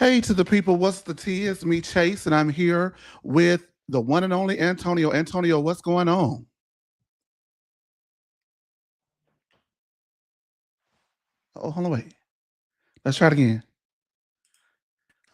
Hey to the people, what's the tea? It's me, Chase, and I'm here with the one and only Antonio. Antonio, what's going on? Oh, hold on, wait. Let's try it again.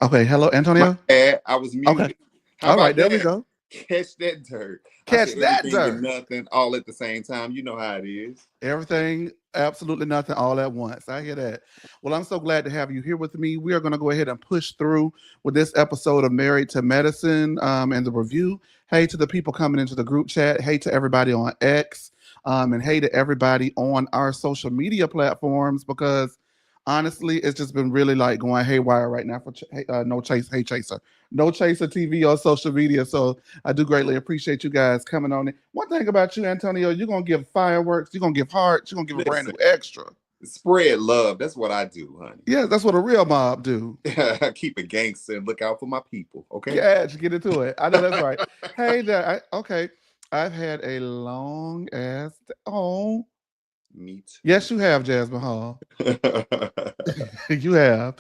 Okay, hello, My Antonio. bad. I was Okay, muted. How all right, about there we that? go. Catch that dirt. I Catch said that everything and dirt. nothing all at the same time. You know how it is. Everything, absolutely nothing, all at once. I hear that. Well, I'm so glad to have you here with me. We are going to go ahead and push through with this episode of Married to Medicine and the review. Hey to the people coming into the group chat. Hey to everybody on X. And hey to everybody on our social media platforms because honestly, it's just been really like going haywire right now for No Chase, Hey Chaser. No Chaser TV on social media. So I do greatly appreciate you guys coming on it. One thing about you, Antonio, you're gonna give fireworks, you're gonna give hearts, you're gonna give a brand Listen, new extra. spread love. That's what I do, Yeah, that's what a real mob do. honey. I keep it gangster and look out for my people. Okay. Yeah, to get into it. I know that's right. Hey there. Okay. I've had a long ass. Oh, Me yes, too. you have, Jasmine Hall. You have.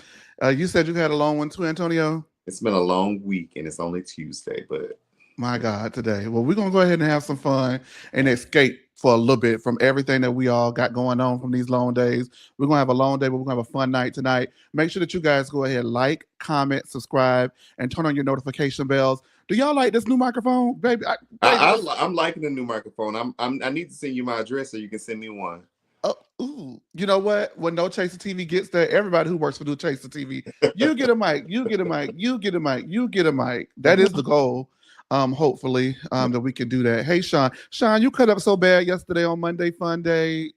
You said you had a long one too, Antonio. It's been a long week and it's only Tuesday, but My yeah. God, today. Well, we're gonna go ahead and have some fun and escape for a little bit from everything that we all got going on from these long days. We're gonna have a long day, but we're gonna have a fun night tonight. Make sure that you guys go ahead, like, comment, subscribe, and turn on your notification bells. Do y'all like this new microphone, baby? Baby, this. I'm liking the new microphone. I need to send you my address so you can send me one. Oh, ooh. You know what? When No Chaser TV gets there, everybody who works for No Chaser TV, you get a mic, you get a mic, you get a mic, you get a mic. That is the goal. Hopefully, that we can do that. Hey, Sean. Sean, you cut up so bad yesterday on Monday Fun Day.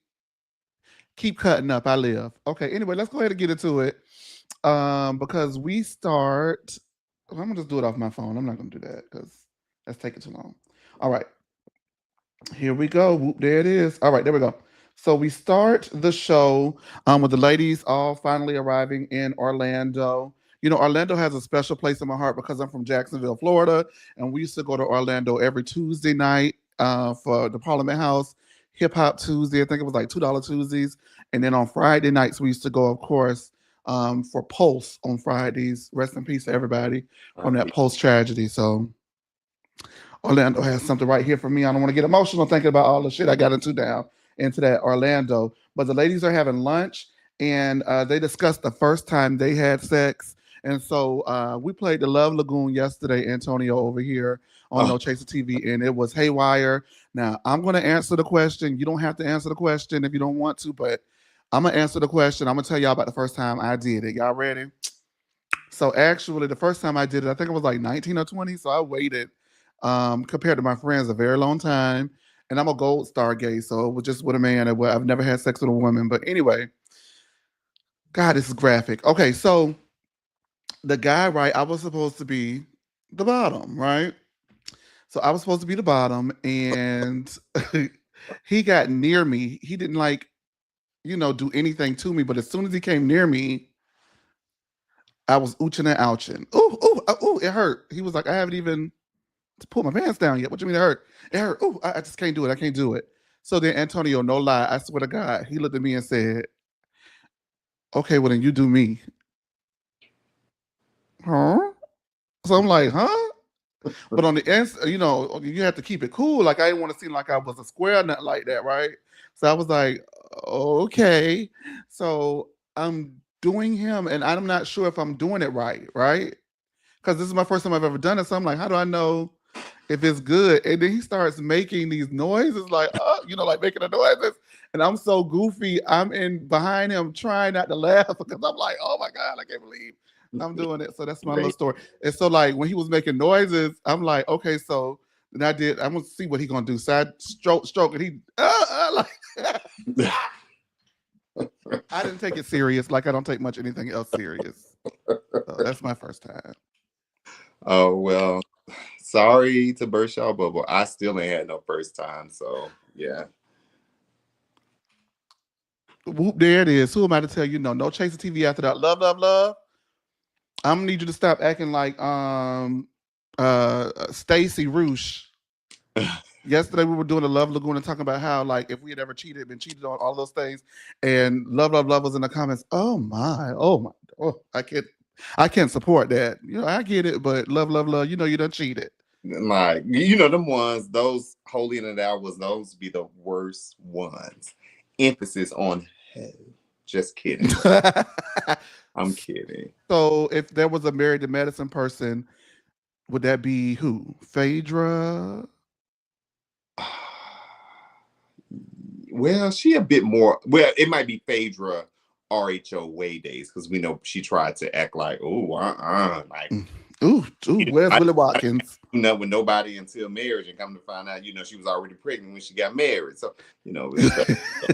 Keep cutting up. I live. Okay. Anyway, let's go ahead and get into it. Because we start. I'm gonna just do it off my phone. I'm not gonna do that because that's taking too long. All right. Here we go. Whoop, there it is. All right, there we go. So we start the show with the ladies all finally arriving in Orlando. You know, Orlando has a special place in my heart because I'm from Jacksonville, Florida, and we used to go to Orlando every Tuesday night for the Parliament House Hip Hop Tuesday. I think it was like $2 Tuesdays, and then on Friday nights we used to go, of course, for Pulse on Fridays. Rest in peace to everybody from that Pulse tragedy. So Orlando has something right here for me. I don't want to get emotional thinking about all the shit I got into down into that Orlando. But the ladies are having lunch and they discussed the first time they had sex. And so we played the Love Lagoon yesterday, Antonio, over here on Oh, No Chaser TV, and it was haywire. Now, I'm going to answer the question. You don't have to answer the question if you don't want to, but I'm going to answer the question. I'm going to tell y'all about the first time I did it. Y'all ready? So actually, the first time I did it, I think it was like 19 or 20. So I waited compared to my friends a very long time. And I'm a gold star gay, so it was just with a man. I've never had sex with a woman. But anyway, God, this is graphic. Okay, so the guy, right? I was supposed to be the bottom, right? So I was supposed to be the bottom, and he got near me. He didn't like, do anything to me. But as soon as he came near me, I was ooching and ouching. Ooh, ooh, ooh, it hurt. He was like, I haven't even to pull my pants down yet. What you mean it hurt? It hurt. Oh, I just can't do it. I can't do it. So then Antonio, no lie, I swear to God, he looked at me and said, okay, well then you do me. Huh? So I'm like, huh? But on the end, you have to keep it cool. Like I didn't want to seem like I was a square nut like that, right? So I was like, okay. So I'm doing him and I'm not sure if I'm doing it right? Because this is my first time I've ever done it. So I'm like, how do I know if it's good? And then he starts making these noises, like, like making the noises. And I'm so goofy. I'm in behind him trying not to laugh because I'm like, oh my God, I can't believe I'm doing it. So that's my little great. story. And so like when he was making noises, I'm like, okay, so then I'm gonna see what he gonna do. So I stroke, and he like I didn't take it serious, like I don't take much anything else serious. So that's my first time. Oh well, sorry to burst y'all bubble. I still ain't had no first time, so yeah. Whoop, there it is. Who am I to tell you no? No chasing TV after that. Love, love, love. I'm gonna need you to stop acting like Stacy Roosh. Yesterday we were doing a Love Lagoon and talking about how like if we had ever cheated, been cheated on, all those things, and love, love, love was in the comments. Oh my, oh my, oh I can't. I can't support that. I get it, but love, love, love. You done cheated. Like, them ones, those holier than thou was those be the worst ones. Emphasis on hell. Just kidding. I'm kidding. So, if there was a married to medicine person, would that be who? Phadra? Well, she a bit more. Well, it might be Phadra RHOA days because we know she tried to act like, oh, like, Mm. Ooh, where's Willie Watkins? With nobody until marriage, and come to find out, she was already pregnant when she got married. So,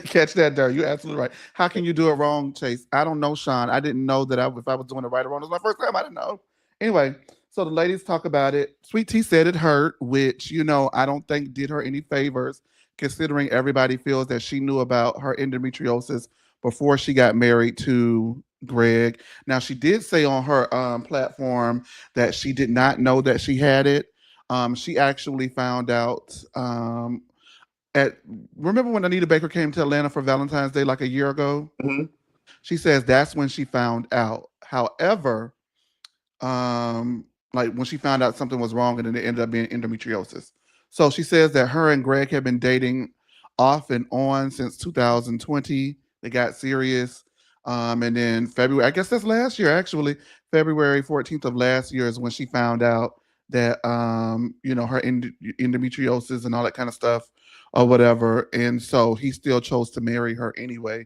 Catch that there. You're absolutely right. How can you do it wrong, Chase? I don't know, Sean. I didn't know that if I was doing it right or wrong. It was my first time. I didn't know. Anyway, so the ladies talk about it. Sweet Tea said it hurt, which, I don't think did her any favors, considering everybody feels that she knew about her endometriosis before she got married to Greg. Now, she did say on her platform that she did not know that she had it. She actually found out at remember when Anita Baker came to Atlanta for Valentine's Day like a year ago? Mhm. She says that's when she found out. However, like when she found out something was wrong and then it ended up being endometriosis. So she says that her and Greg have been dating off and on since 2020. They got serious. And then February, I guess that's last year actually, February 14th of last year is when she found out that her endometriosis and all that kind of stuff or whatever. And so he still chose to marry her anyway.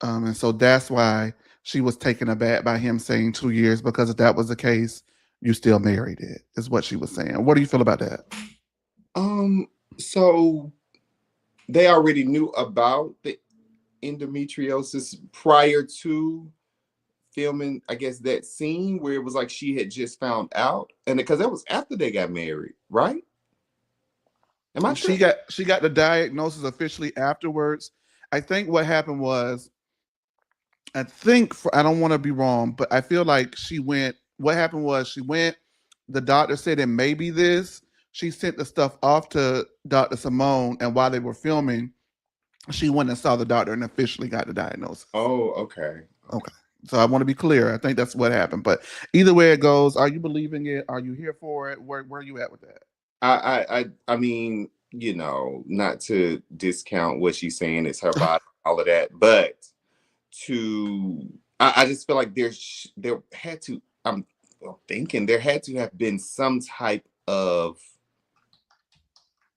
And so that's why she was taken aback by him saying 2 years, because if that was the case, you still married it, is what she was saying. What do you feel about that? So they already knew about the endometriosis prior to filming, I guess, that scene where it was like she had just found out, and because that was after they got married, right? Am I She tripping? got the diagnosis officially afterwards. I think what happened was, I don't want to be wrong, but I feel like she went. What happened was she went. The doctor said it may be this. She sent the stuff off to Dr. Simone, and while they were filming, she went and saw the doctor and officially got the diagnosis. Oh, okay. Okay. So I want to be clear. I think that's what happened. But either way it goes, are you believing it? Are you here for it? Where are you at with that? I mean, not to discount what she's saying, it's her body, all of that, but to I just feel like there had to I'm thinking there had to have been some type of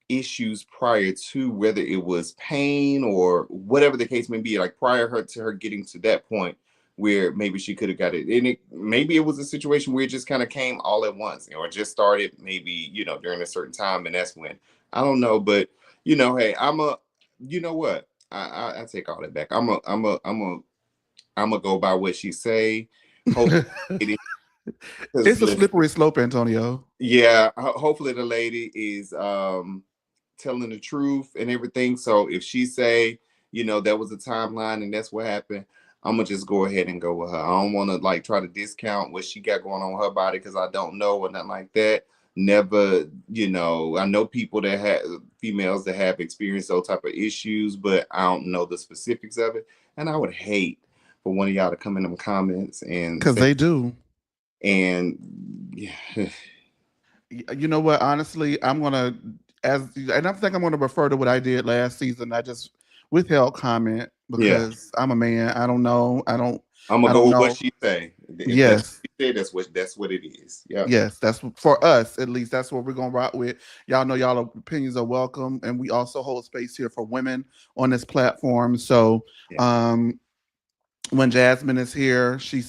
issues prior to, whether it was pain or whatever the case may be, like prior to her getting to that point where maybe she could have got it, and maybe it was a situation where it just kind of came all at once, or just started maybe during a certain time, and that's when, I don't know. But hey, you know what, I take all that back. I'm gonna go by what she say. Hope It's a slippery slope, Antonio. yeah, hopefully the lady is telling the truth and everything. So if she say, that was a timeline and that's what happened, I'm gonna just go ahead and go with her. I don't want to like try to discount what she got going on with her body because I don't know or nothing like that. Never, I know people that have females that have experienced those type of issues, but I don't know the specifics of it. And I would hate for one of y'all to come in them comments and Because say, they do. and You know what? Honestly, and I think I'm gonna refer to what I did last season. I just withheld comment yeah, because I'm a man. I don't know. I'm gonna I go don't with what know. she say. If that's Yes. what she said, that's what it is. Yep. Yes, that's for us at least. That's what we're gonna rock with. Y'all know y'all opinions are welcome, and we also hold space here for women on this platform. So, Yeah. um, when Jasmine is here, she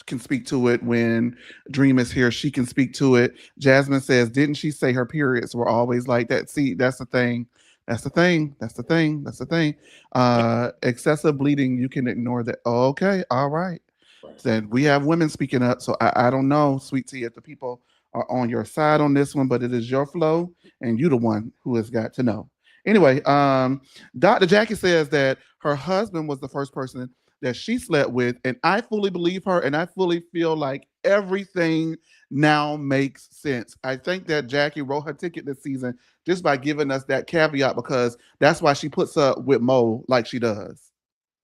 can speak to it. When Dream is here, she can speak to it. Jasmine says, "Didn't she say her periods were always like that?" See, that's the thing. That's the thing. That's the thing. That's the thing. Yeah. Excessive bleeding, you can ignore that. Okay, all right. Right. Then we have women speaking up. So I don't know, Sweet Tea, if the people are on your side on this one, but it is your flow, and you the one who has got to know. Anyway, Dr. Jackie says that her husband was the first person that she slept with, and I fully believe her, and I fully feel like everything now makes sense. I think that Jackie wrote her ticket this season just by giving us that caveat, because that's why she puts up with Mo like she does.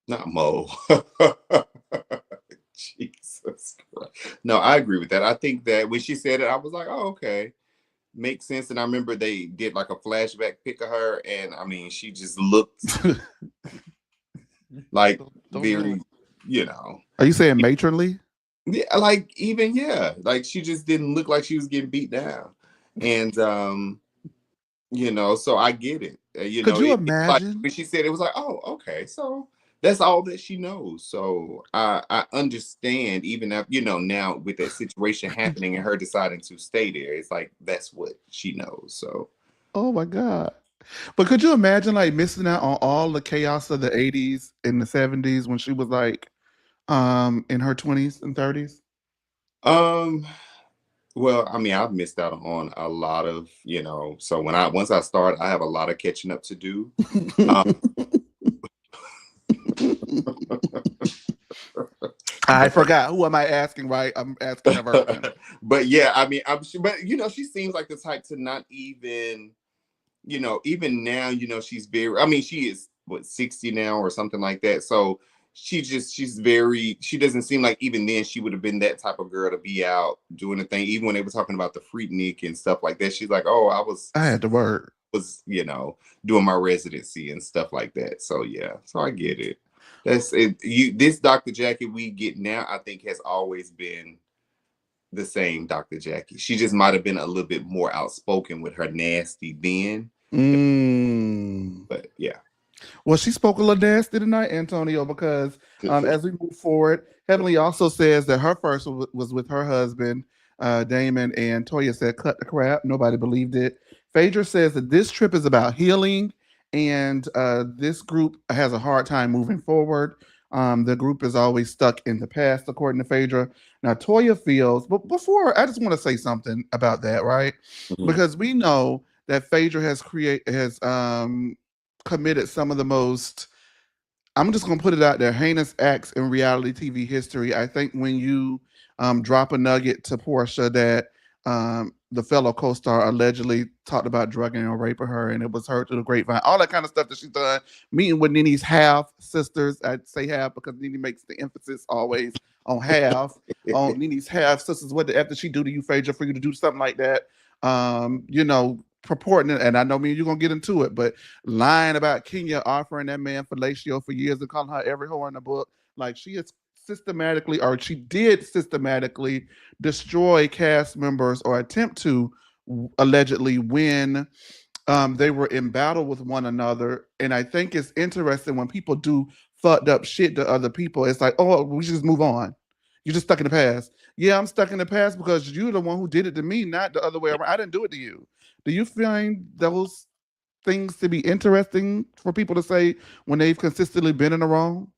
Not Mo. Jesus Christ. No, I agree with that. I think that when she said it, I was like, oh, okay. Makes sense. And I remember they did like a flashback pic of her, and I mean, she just looked like Don't do very, it. you know, Are you saying matronly? yeah, like even like she just didn't look like she was getting beat down, and so I get it. Could you It's like imagine? when she said it was like, oh, okay, so that's all that she knows. So I understand, even if now with that situation happening and her deciding to stay there, it's like that's what she knows. So Oh my God. But could you imagine like missing out on all the chaos of the 80s and the 70s when she was like in her 20s and 30s? um. Well, I mean, I've missed out on a lot of, so once I start, I have a lot of catching up to do. Um, I but forgot. Who am I asking, right? I'm asking a virgin. but yeah, I mean, but she seems like the type to not even, even now, she's very, I mean, she is what 60 now or something like that. So she doesn't seem like even then she would have been that type of girl to be out doing the thing. Even when they were talking about the Freaknik and stuff like that, she's like, oh, I I had to work. was doing my residency and stuff like that. So yeah, so I get it. That's it. This Dr. Jackie we get now, I think, has always been the same Dr. Jackie. She just might have been a little bit more outspoken with her nasty then. Mm. But yeah. Well, she spoke a little nasty tonight, Antonio, because as we move forward, Heavenly also says that her first was with her husband, Damon, and Toya said, cut the crap. Nobody believed it. Phadra says that this trip is about healing, and this group has a hard time moving forward. The group is always stuck in the past, according to Phadra. Now, Toya feels, but before, I just want to say something about that, right? Mhm. Because we know that Phadra has committed some of the most, I'm just going to put it out there, heinous acts in reality TV history. I think when you drop a nugget to Portia that the fellow co-star allegedly talked about drugging or raping her, and it was heard through the grapevine, all that kind of stuff that she's done, meeting with Nene's half sisters. I'd say half because Nene makes the emphasis always on half. On Nene's half sisters, what the F did she do to you, Phaedra, for you to do something like that? Purporting it, and I know me and you're gonna get into it, but lying about Kenya offering that man fellatio for years and calling her every whore in the book. Like she is systematically, or she did systematically destroy cast members or attempt to allegedly when they were in battle with one another. And I think it's interesting when people do fucked up shit to other people. It's like, oh, we should just move on. You're just stuck in the past. Yeah, I'm stuck in the past because you're the one who did it to me, not the other way around. I didn't do it to you. Do you find those things to be interesting for people to say when they've consistently been in the wrong?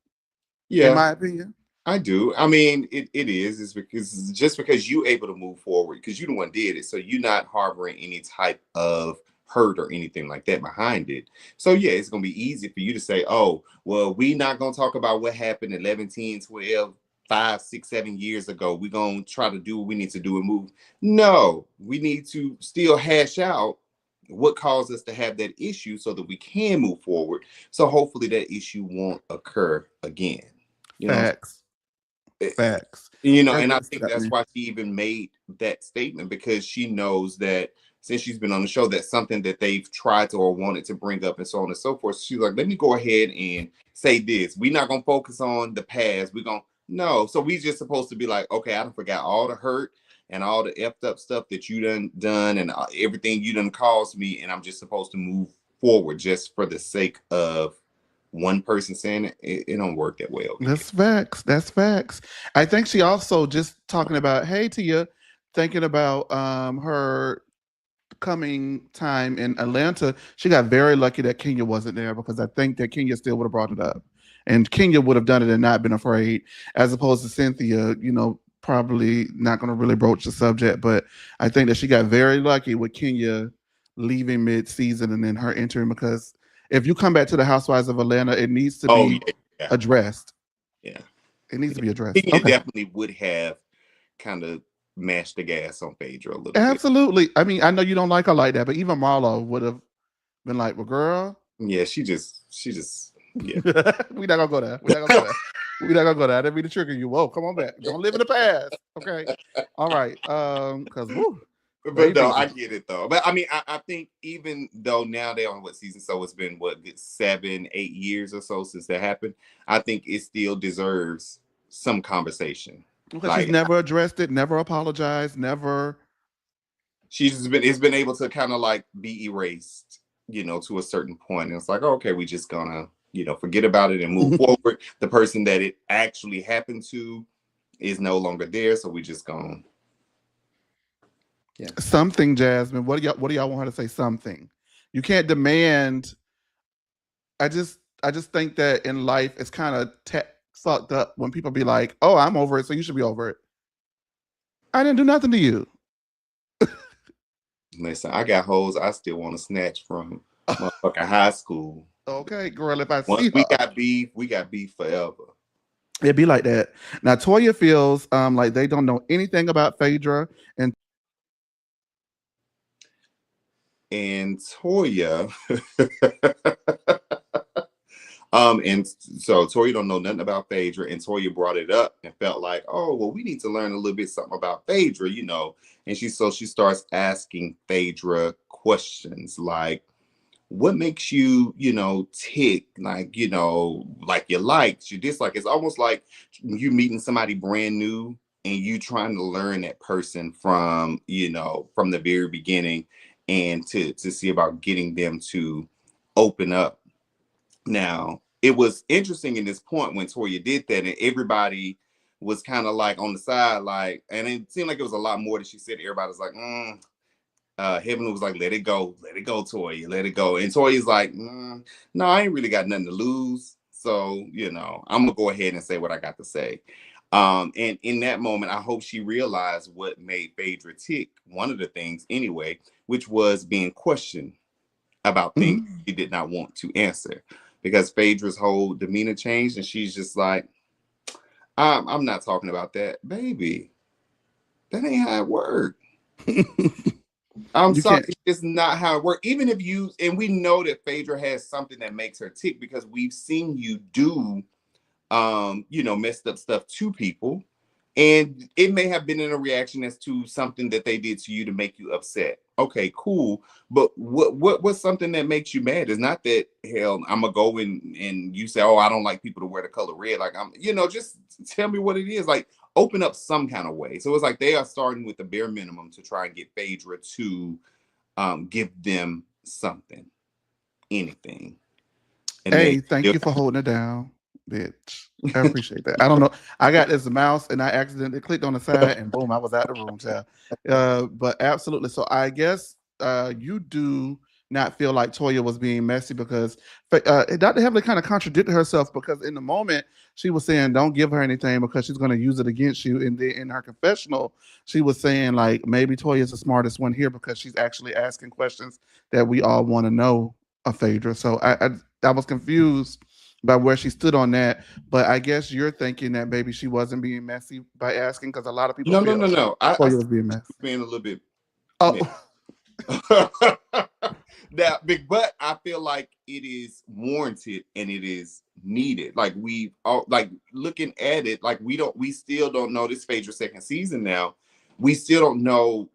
In Yeah, my opinion, I do. I mean, it is. It's because just because you able to move forward, because you the one did it, so you're not harboring any type of hurt or anything like that behind it. So yeah, it's gonna be easy for you to say, oh, well, we not gonna talk about what happened 11, 10, 12, 5, 6, 7 years ago. We're gonna try to do what we need to do and move. No, we need to still hash out what caused us to have that issue so that we can move forward. So hopefully that issue won't occur again. You know, facts, facts. That and I really stood think out to that's me. why she even made that statement, because she knows that since she's been on the show, that's something that they've tried to or wanted to bring up and so on and so forth. So she's like, let me go ahead and say this. We're not gonna focus on the past. We're gonna no. So we just supposed to be like, okay, I done forgot all the hurt and all the effed up stuff that you done and everything you done caused me, and I'm just supposed to move forward just for the sake of one person saying it. It don't work that way over here. That's facts. That's facts. I think she also just talking about, hey Tia, thinking about her coming time in Atlanta. She got very lucky that Kenya wasn't there because I think that Kenya still would have brought it up. And Kenya would have done it and not been afraid, as opposed to Cynthia, probably not going to really broach the subject. But I think that she got very lucky with Kenya leaving mid-season and then her entering, because if you come back to the Housewives of Atlanta, it needs to Oh be yeah, yeah, addressed. yeah. It needs to be addressed. Kenya Okay. definitely would have kind of mashed the gas on Phaedra a little bit. Absolutely. I mean, I know you don't like her like that, but even Marlo would have been like, well, girl, Yeah, she just, yeah. we're not gonna go there. We're not gonna go there. We're not gonna go there. I didn't mean to trigger you. Whoa, come on back. Don't live in the past. Okay. All right. Because woo, But no, baby. I get it though. But I mean, I think even though now they're on what season, so it's been what, good 7, 8 years or so since that happened. I think it still deserves some conversation. Because she's Like never addressed it, never apologized, never. she's been, it's been able to kind of like be erased, to a certain point. And it's like, oh, okay, we just gonna, forget about it and move forward. The person that it actually happened to is no longer there, so we just gonna, yeah. Something, Jasmine. What do y'all want her to say? Something. You can't demand. I just think that in life it's kind of fucked up when people be like, "Oh, I'm over it, so you should be over it." I didn't do nothing to you. Listen, I got hoes I still want to snatch from motherfucking high school. Okay, girl. If I Once see her, we got beef forever. it'd be like that. Now, Toya feels like they don't know anything about Phadra, and And Toya, and so Toya don't know nothing about Phadra, and Toya brought it up and felt like, oh, well, we need to learn a little bit something about Phadra. And she starts asking Phadra questions like, what makes you, tick, like, like your likes, your dislikes. It's almost like you meeting somebody brand new and you trying to learn that person from the very beginning, and to see about getting them to open up. Now, it was interesting in this point when Toya did that, and everybody was kind of like on the side, like, and it seemed like it was a lot more that she said. Everybody was like, Heavenly was like, let it go, Toya, let it go. And Toya's like, no, I ain't really got nothing to lose. So, I'm gonna go ahead and say what I got to say. And in that moment, I hope she realized what made Phadra tick, one of the things anyway, which was being questioned about things Mhm. she did not want to answer. Because Phaedra's whole demeanor changed, and she's just like, I'm not talking about that, baby. That ain't how it works. I'm You sorry, can't. it's not how it works. Even if you, and we know that Phaedra has something that makes her tick because we've seen you do, messed up stuff to people. And it may have been in a reaction as to something that they did to you to make you upset. Okay, cool. But what's something that makes you mad? It's not that, hell, I'm gonna go and you say, oh, I don't like people to wear the color red. Like, just tell me what it is. Like, open up some kind of way. So it's like they are starting with the bare minimum to try and get Phaedra to give them something, anything. And they Hey, thank still, you for holding it down, bitch. I appreciate that. I don't know. I got this mouse and I accidentally clicked on the side and boom, I was out the room, child. But absolutely. So I guess you do not feel like Toya was being messy because Dr. Heavenly kind of contradicted herself because in the moment she was saying don't give her anything because she's going to use it against you. And then in her confessional, she was saying like maybe Toya is the smartest one here because she's actually asking questions that we all want to know of Phaedra. So I was confused by where she stood on that, but I guess you're thinking that maybe she wasn't being messy by asking because a lot of people no, no, no, feel no. I Toya still was being messy. being a little bit Oh, messy. Now, big, but I feel like it is warranted and it is needed. Like we all, like looking at it, like we still don't know this Phaedra second season now. We still don't know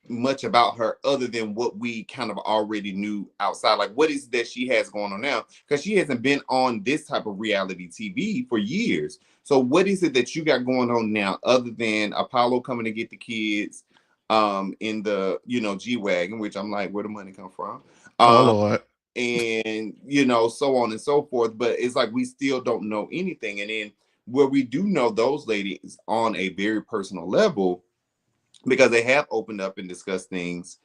much about her other than what we kind of already knew outside. Like, what is that she has going on now? Because she hasn't been on this type of reality TV for years. So, what is it that you got going on now, other than Apollo coming to get the kids, in the G wagon, which I'm like, where the money come from? oh Um, Lord. and so on and so forth. But it's like we still don't know anything. And then where we do know those ladies on a very personal level, because they have opened up and discussed things,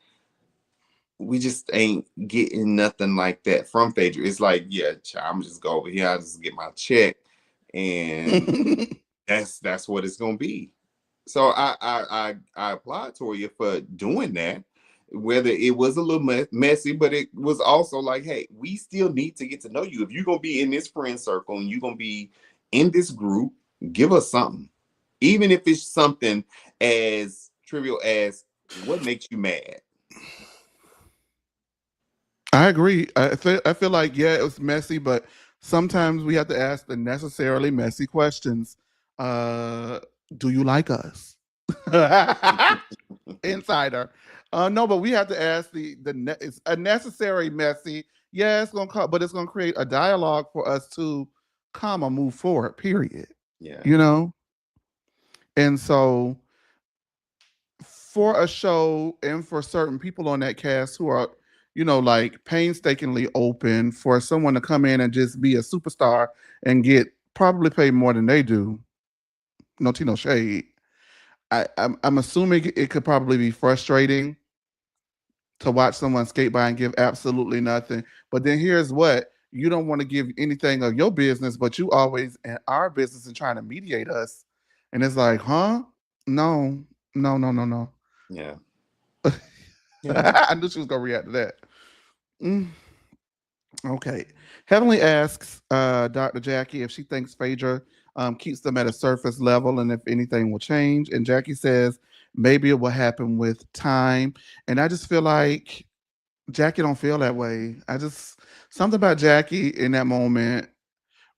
we just ain't getting nothing like that from Phaedra. It's like, yeah, I'm just go over here, I just get my check, and that's what it's gonna be. So I applaud Toya for doing that. Whether it was a little messy, but it was also like, hey, we still need to get to know you. If you're gonna be in this friend circle and you're gonna be in this group, give us something, even if it's something as trivial as what makes you mad. I agree. I feel like yeah, it was messy, but sometimes we have to ask the necessarily messy questions. Uh, do you like us? Insider. No, but we have to ask it's a necessary messy. Yeah, it's gonna but it's gonna create a dialogue for us to move forward. Period. Yeah. You know, and so for a show and for certain people on that cast who are, like painstakingly open for someone to come in and just be a superstar and get probably paid more than they do. No tea, no shade. I'm assuming it could probably be frustrating to watch someone skate by and give absolutely nothing. But then here's what you don't want to give anything of your business, but you always in our business and trying to mediate us. And it's like, huh? No, no, no, no, no. Yeah. Yeah. I knew she was gonna react to that. Mm, okay. Heavenly asks Dr. Jackie if she thinks Phadra keeps them at a surface level and if anything will change. And Jackie says maybe it will happen with time. And I just feel like Jackie don't feel that way. I just something about Jackie in that moment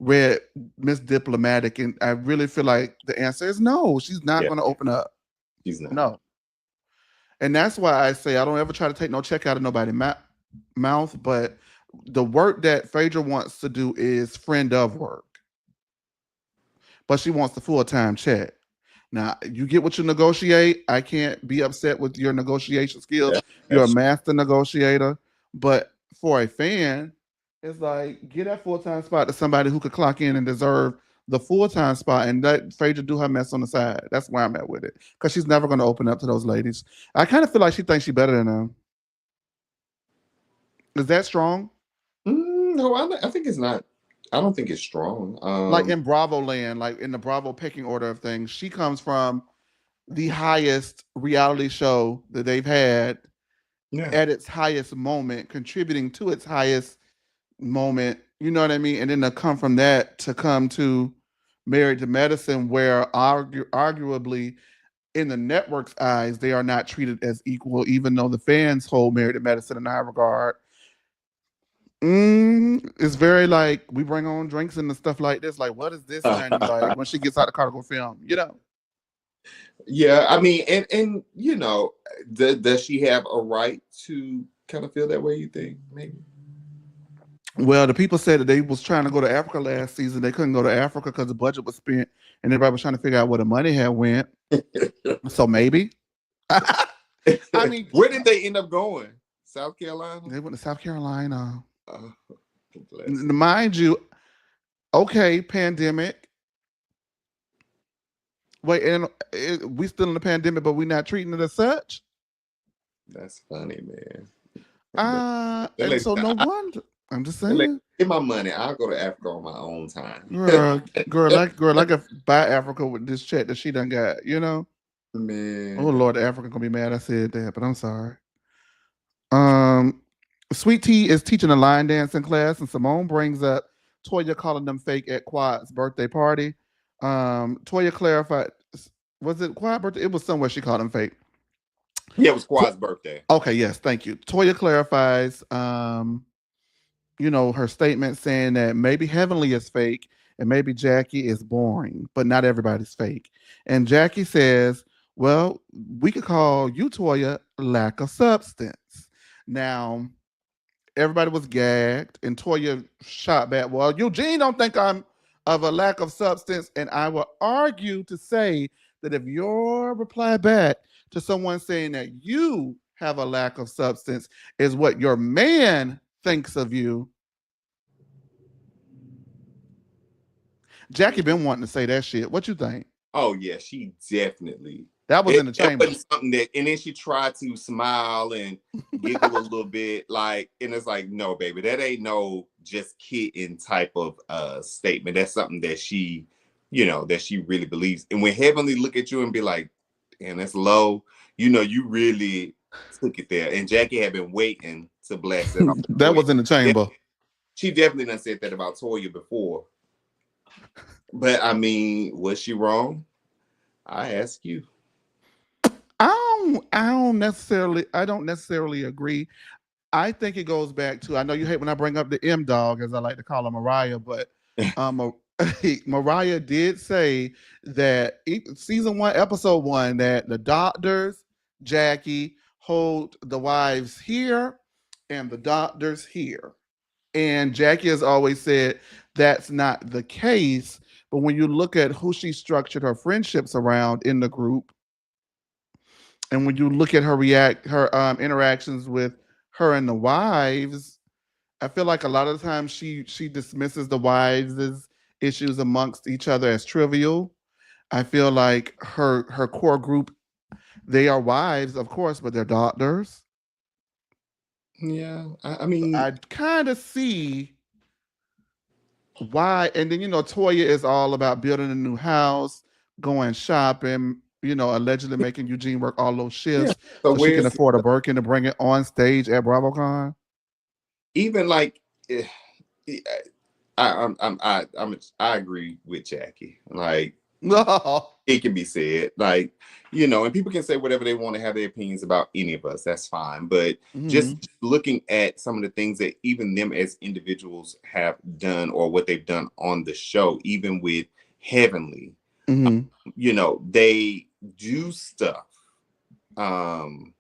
read Miss Diplomatic, and I really feel like the answer is no. She's not Yeah. going to open up. He's not. No, and that's why I say I don't ever try to take no check out of nobody's mouth. But the work that Phaedra wants to do is friend of work, but she wants the full time check. Now you get what you negotiate. I can't be upset with your negotiation skills. Yeah, You're a that's master negotiator. But for a fan, it's like get that full time spot to somebody who could clock in and deserve the full time spot, and let Phaedra do her mess on the side. That's where I'm at with it because she's never going to open up to those ladies. I kind of feel like she thinks she's better than them. Is that strong? No, I think it's not. I don't think it's strong. Like in Bravo land, like in the Bravo pecking order of things, she comes from the highest reality show that they've had Yeah. at its highest moment, contributing to its highest moment. You know what I mean? And then to come from that to come to Married to Medicine, where arguably in the network's eyes, they are not treated as equal, even though the fans hold Married to Medicine in high regard. It's very like we bring on drinks and stuff like this. Like, what is this, honey? Like when she gets out the car to go film, Yeah, I mean, and does she have a right to kind of feel that way? You think maybe? Well, the people said that they was trying to go to Africa last season. They couldn't go to Africa because the budget was spent, and everybody was trying to figure out where the money had went. So maybe. I mean, Where did they end up going? South Carolina. they went to South Carolina. Oh, Mind you, okay, pandemic. Wait, and we still in the pandemic, but we're not treating it as such. that's funny, man. And so no wonder. I'm just saying. Get my money. I'll go to Africa on my own time. Girl, I could buy Africa with this check that she done got, Man. Oh Lord, Africa gonna be mad I said that, but I'm sorry. Sweet Tea is teaching a line dancing class, and Simone brings up Toya calling them fake at Quad's birthday party. Toya clarified, was it Quad birthday? It was somewhere she called them fake. Yeah, it was Quad's birthday. Okay, yes, thank you. Toya clarifies, her statement saying that maybe Heavenly is fake and maybe Jackie is boring, but not everybody's fake. And Jackie says, well, we could call you, Toya, lack of substance. Now, everybody was gagged, and Toya shot back, well, Eugene don't think I'm of a lack of substance. And I will argue to say that if your reply back to someone saying that you have a lack of substance is what your man thinks of you, Jackie been wanting to say that shit. What you think? Oh yeah, she definitely. That was in the chamber. That wasn't something that, and then she tried to smile and giggle a little bit, like, and it's like, no, baby, that ain't no just kidding type of statement. That's something that she, that she really believes. And when Heavenly look at you and be like, damn, that's low, you really took it there. And Jackie had been waiting to blast it. That was in the chamber. She definitely done said that about Toya before. But I mean, was she wrong? I ask you. I don't necessarily agree. I think it goes back to, I know you hate when I bring up the M dog, as I like to call her, Mariah, but um, Mariah did say that season 1, episode 1, that the doctors, Jackie, hold the wives here and the doctors here. And Jackie has always said that's not the case. But when you look at who she structured her friendships around in the group, and when you look at her interactions with her and the wives, I feel like a lot of the times she dismisses the wives' issues amongst each other as trivial. I feel like her core group, they are wives, of course, but they're doctors. Yeah, I mean, I kind of see why. And then Toya is all about building a new house, going shopping, allegedly making Eugene work all those yeah. shifts So so she can where's afford a Birkin to bring it on stage at BravoCon. even like eh, eh, I agree with Jackie. Like No. it can be said, like and people can say whatever they want to have their opinions about any of us. That's fine. But Mm-hmm. just looking at some of the things that even them as individuals have done or what they've done on the show, even with Heavenly, Mm-hmm. they do stuff um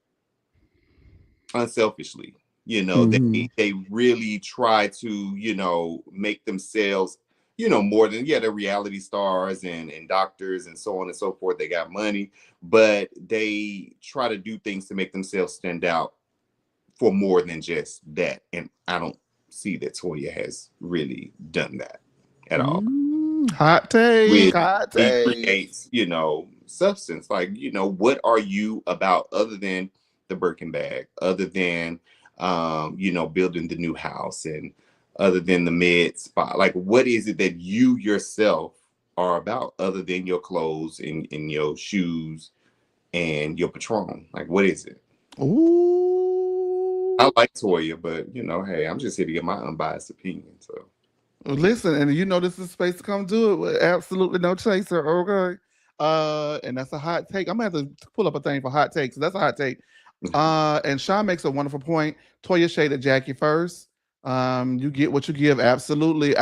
unselfishly. Mm-hmm. They really try to make themselves more than the reality stars and doctors and so on and so forth. They got money, but they try to do things to make themselves stand out for more than just that. And I don't see that Toya has really done that at all. Hot take, With hot he take. creates substance, like what are you about other than the Birkin bag, other than building the new house, and other than the med spa? Like, what is it that you yourself are about other than your clothes and your shoes and your Patron? Like, what is it? I Ooh. like Toya, but hey, I'm just here to get my unbiased opinion. So Listen, and this is space to come do it with absolutely no chaser, okay? And that's a hot take. I'm gonna have to pull up a thing for hot takes. So that's a hot take. And Sean makes a wonderful point. Toya shaded Jackie first. You get what you give. Absolutely. If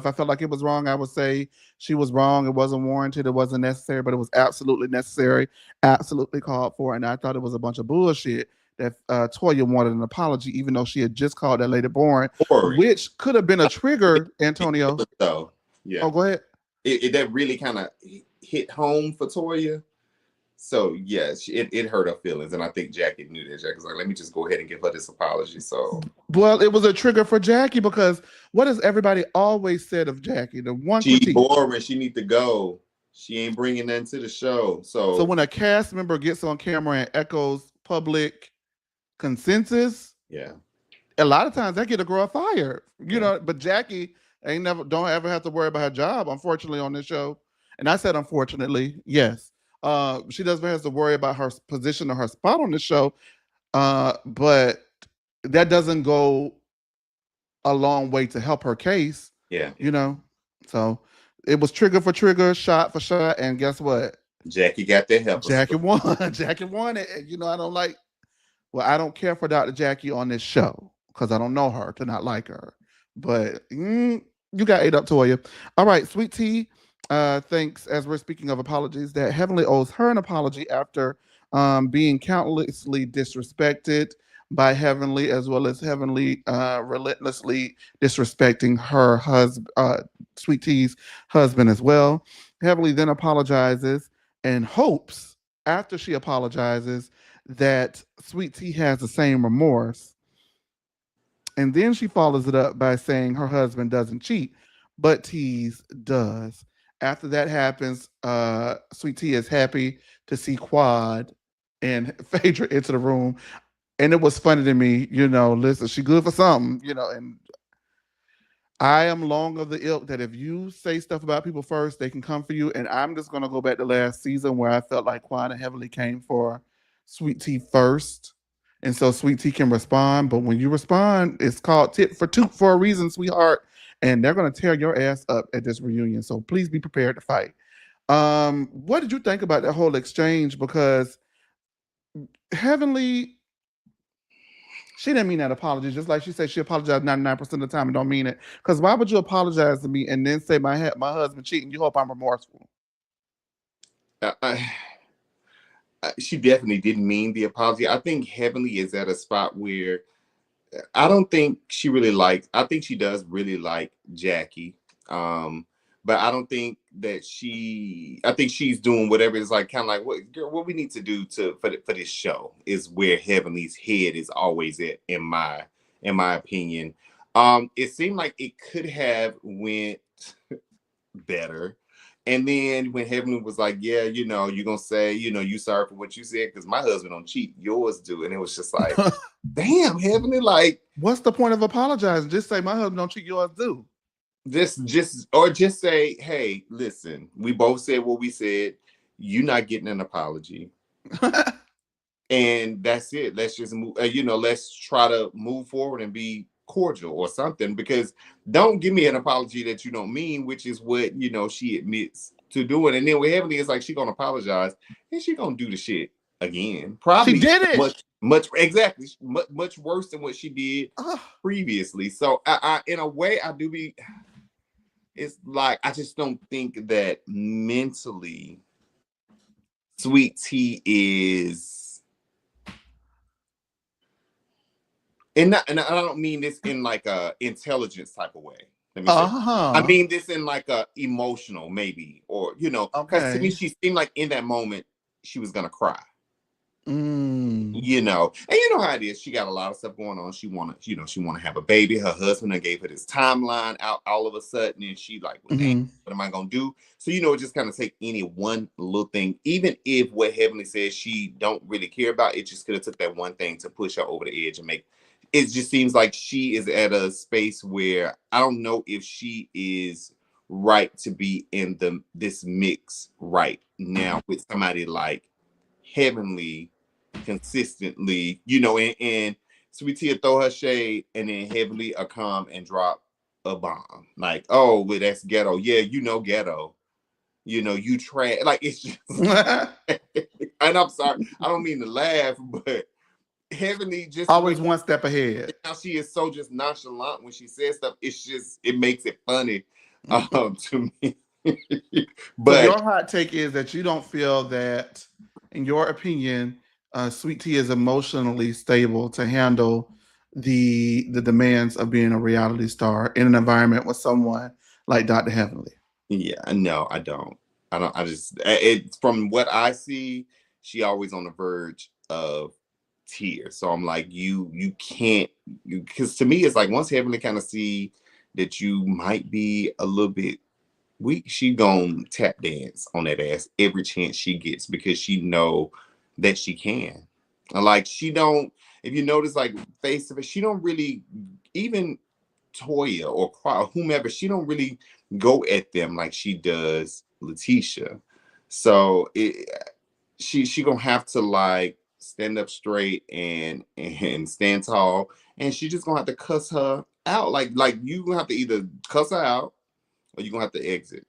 I felt like it was wrong, I would say she was wrong. It wasn't warranted. It wasn't necessary, but it was absolutely necessary, absolutely called for. And I thought it was a bunch of bullshit that Toya wanted an apology, even though she had just called that lady boring, boring. which could have been a trigger, Antonio. So yeah, Oh, go ahead. that really kind of hit home for Toya. So yes, it hurt her feelings, and I think Jackie knew that. Jackie's like, let me just go ahead and give her this apology. So Well, it was a trigger for Jackie because what has everybody always said of Jackie? The one she critique. boring. She need to go. She ain't bringing nothing to the show. So So when a cast member gets on camera and echoes public consensus, yeah, a lot of times that get a girl fired. yeah, But Jackie ain't never don't ever have to worry about her job, unfortunately, on this show. And I said unfortunately, yes. She doesn't have to worry about her position or her spot on the show. But that doesn't go a long way to help her case, yeah. you know. So it was trigger for trigger, shot for shot, and guess what? Jackie got that help us. Jackie won. Jackie won it. I don't like. Well, I don't care for Dr. Jackie on this show because I don't know her to not like her. But you got ate up, Toya. All right, Sweet Tea thinks, as we're speaking of apologies, that Heavenly owes her an apology after being countlessly disrespected by Heavenly, as well as Heavenly relentlessly disrespecting her husband, Sweet Tea's husband as well. Heavenly then apologizes and hopes, after she apologizes, that Sweet Tea has the same remorse. And then she follows it up by saying her husband doesn't cheat, but Tease does. After that happens, Sweet Tea is happy to see Quad and Phadra into the room. And it was funny to me, listen, she good for something, and I am long of the ilk that if you say stuff about people first, they can come for you. And I'm just gonna go back to last season where I felt like Quad and Heavily came for Sweet Tea first. And so Sweet Tea can respond. But when you respond, it's called tit for toot for a reason, sweetheart. And they're gonna tear your ass up at this reunion. So please be prepared to fight. What did you think about that whole exchange? Because Heavenly, She didn't mean that apology. Just like she said, she apologized 99% of the time and don't mean it. Because why would you apologize to me and then say my husband cheating? You hope I'm remorseful. Uh, I, she definitely didn't mean the apology. I think Heavenly is at a spot where I don't think she really likes. I think she does really like Jackie, but I don't think that she. I think she's doing whatever is like kind of like what girl. What we need to do for this show is where Heavenly's head is always at. In my opinion, it seemed like it could have went better. And then when Heavenly was like, yeah, you're gonna say, you sorry for what you said, because my husband don't cheat, yours do. And it was just like, damn, Heavenly, like, what's the point of apologizing? Just say my husband don't cheat, yours do. just say, hey, listen, we both said what we said. You're not getting an apology. And that's it. Let's just move, let's try to move forward and be cordial or something, because don't give me an apology that you don't mean, which is what, she admits to doing. And then with Heavenly, it's like she gonna apologize and she gonna do the shit again. Probably she did it much exactly much worse than what she did previously. So I in a way I do be, it's like I just don't think that mentally Sweet Tea is. And I don't mean this in like a intelligence type of way. Let me say. I mean this in like a emotional maybe, or because to me she seemed like in that moment she was gonna cry. And you know how it is. She got a lot of stuff going on. She wanna have a baby. Her husband gave her this timeline out all of a sudden, and she like, well, dang, what am I gonna do? So it just kind of take any one little thing, even if what Heavenly says she don't really care about, it just could have took that one thing to push her over the edge and make. It just seems like she is at a space where I don't know if she is right to be in this mix right now with somebody like Heavenly consistently, and Sweet Tea throw her shade, and then Heavenly come and drop a bomb. Like, oh, well, that's ghetto. Yeah, ghetto. You trash. Like, it's just. And I'm sorry, I don't mean to laugh, but Heavenly just always one step ahead. Now she is so just nonchalant when she says stuff. It's just, it makes it funny to me. But so your hot take is that you don't feel that, in your opinion, Sweet Tea is emotionally stable to handle the demands of being a reality star in an environment with someone like Dr. Heavenly. Yeah, no, I don't. I just, it from what I see, she always on the verge of tears. So I'm like, you can't, because to me it's like once Heavenly kind of see that you might be a little bit weak, she gon' tap dance on that ass every chance she gets, because she know that she can. And like, she don't, if you notice, like face to face, she don't really, even Toya or whomever, she don't really go at them like she does Letitia. So she gonna have to like stand up straight and stand tall, and she just gonna have to cuss her out. Like you gonna have to either cuss her out or you gonna have to exit.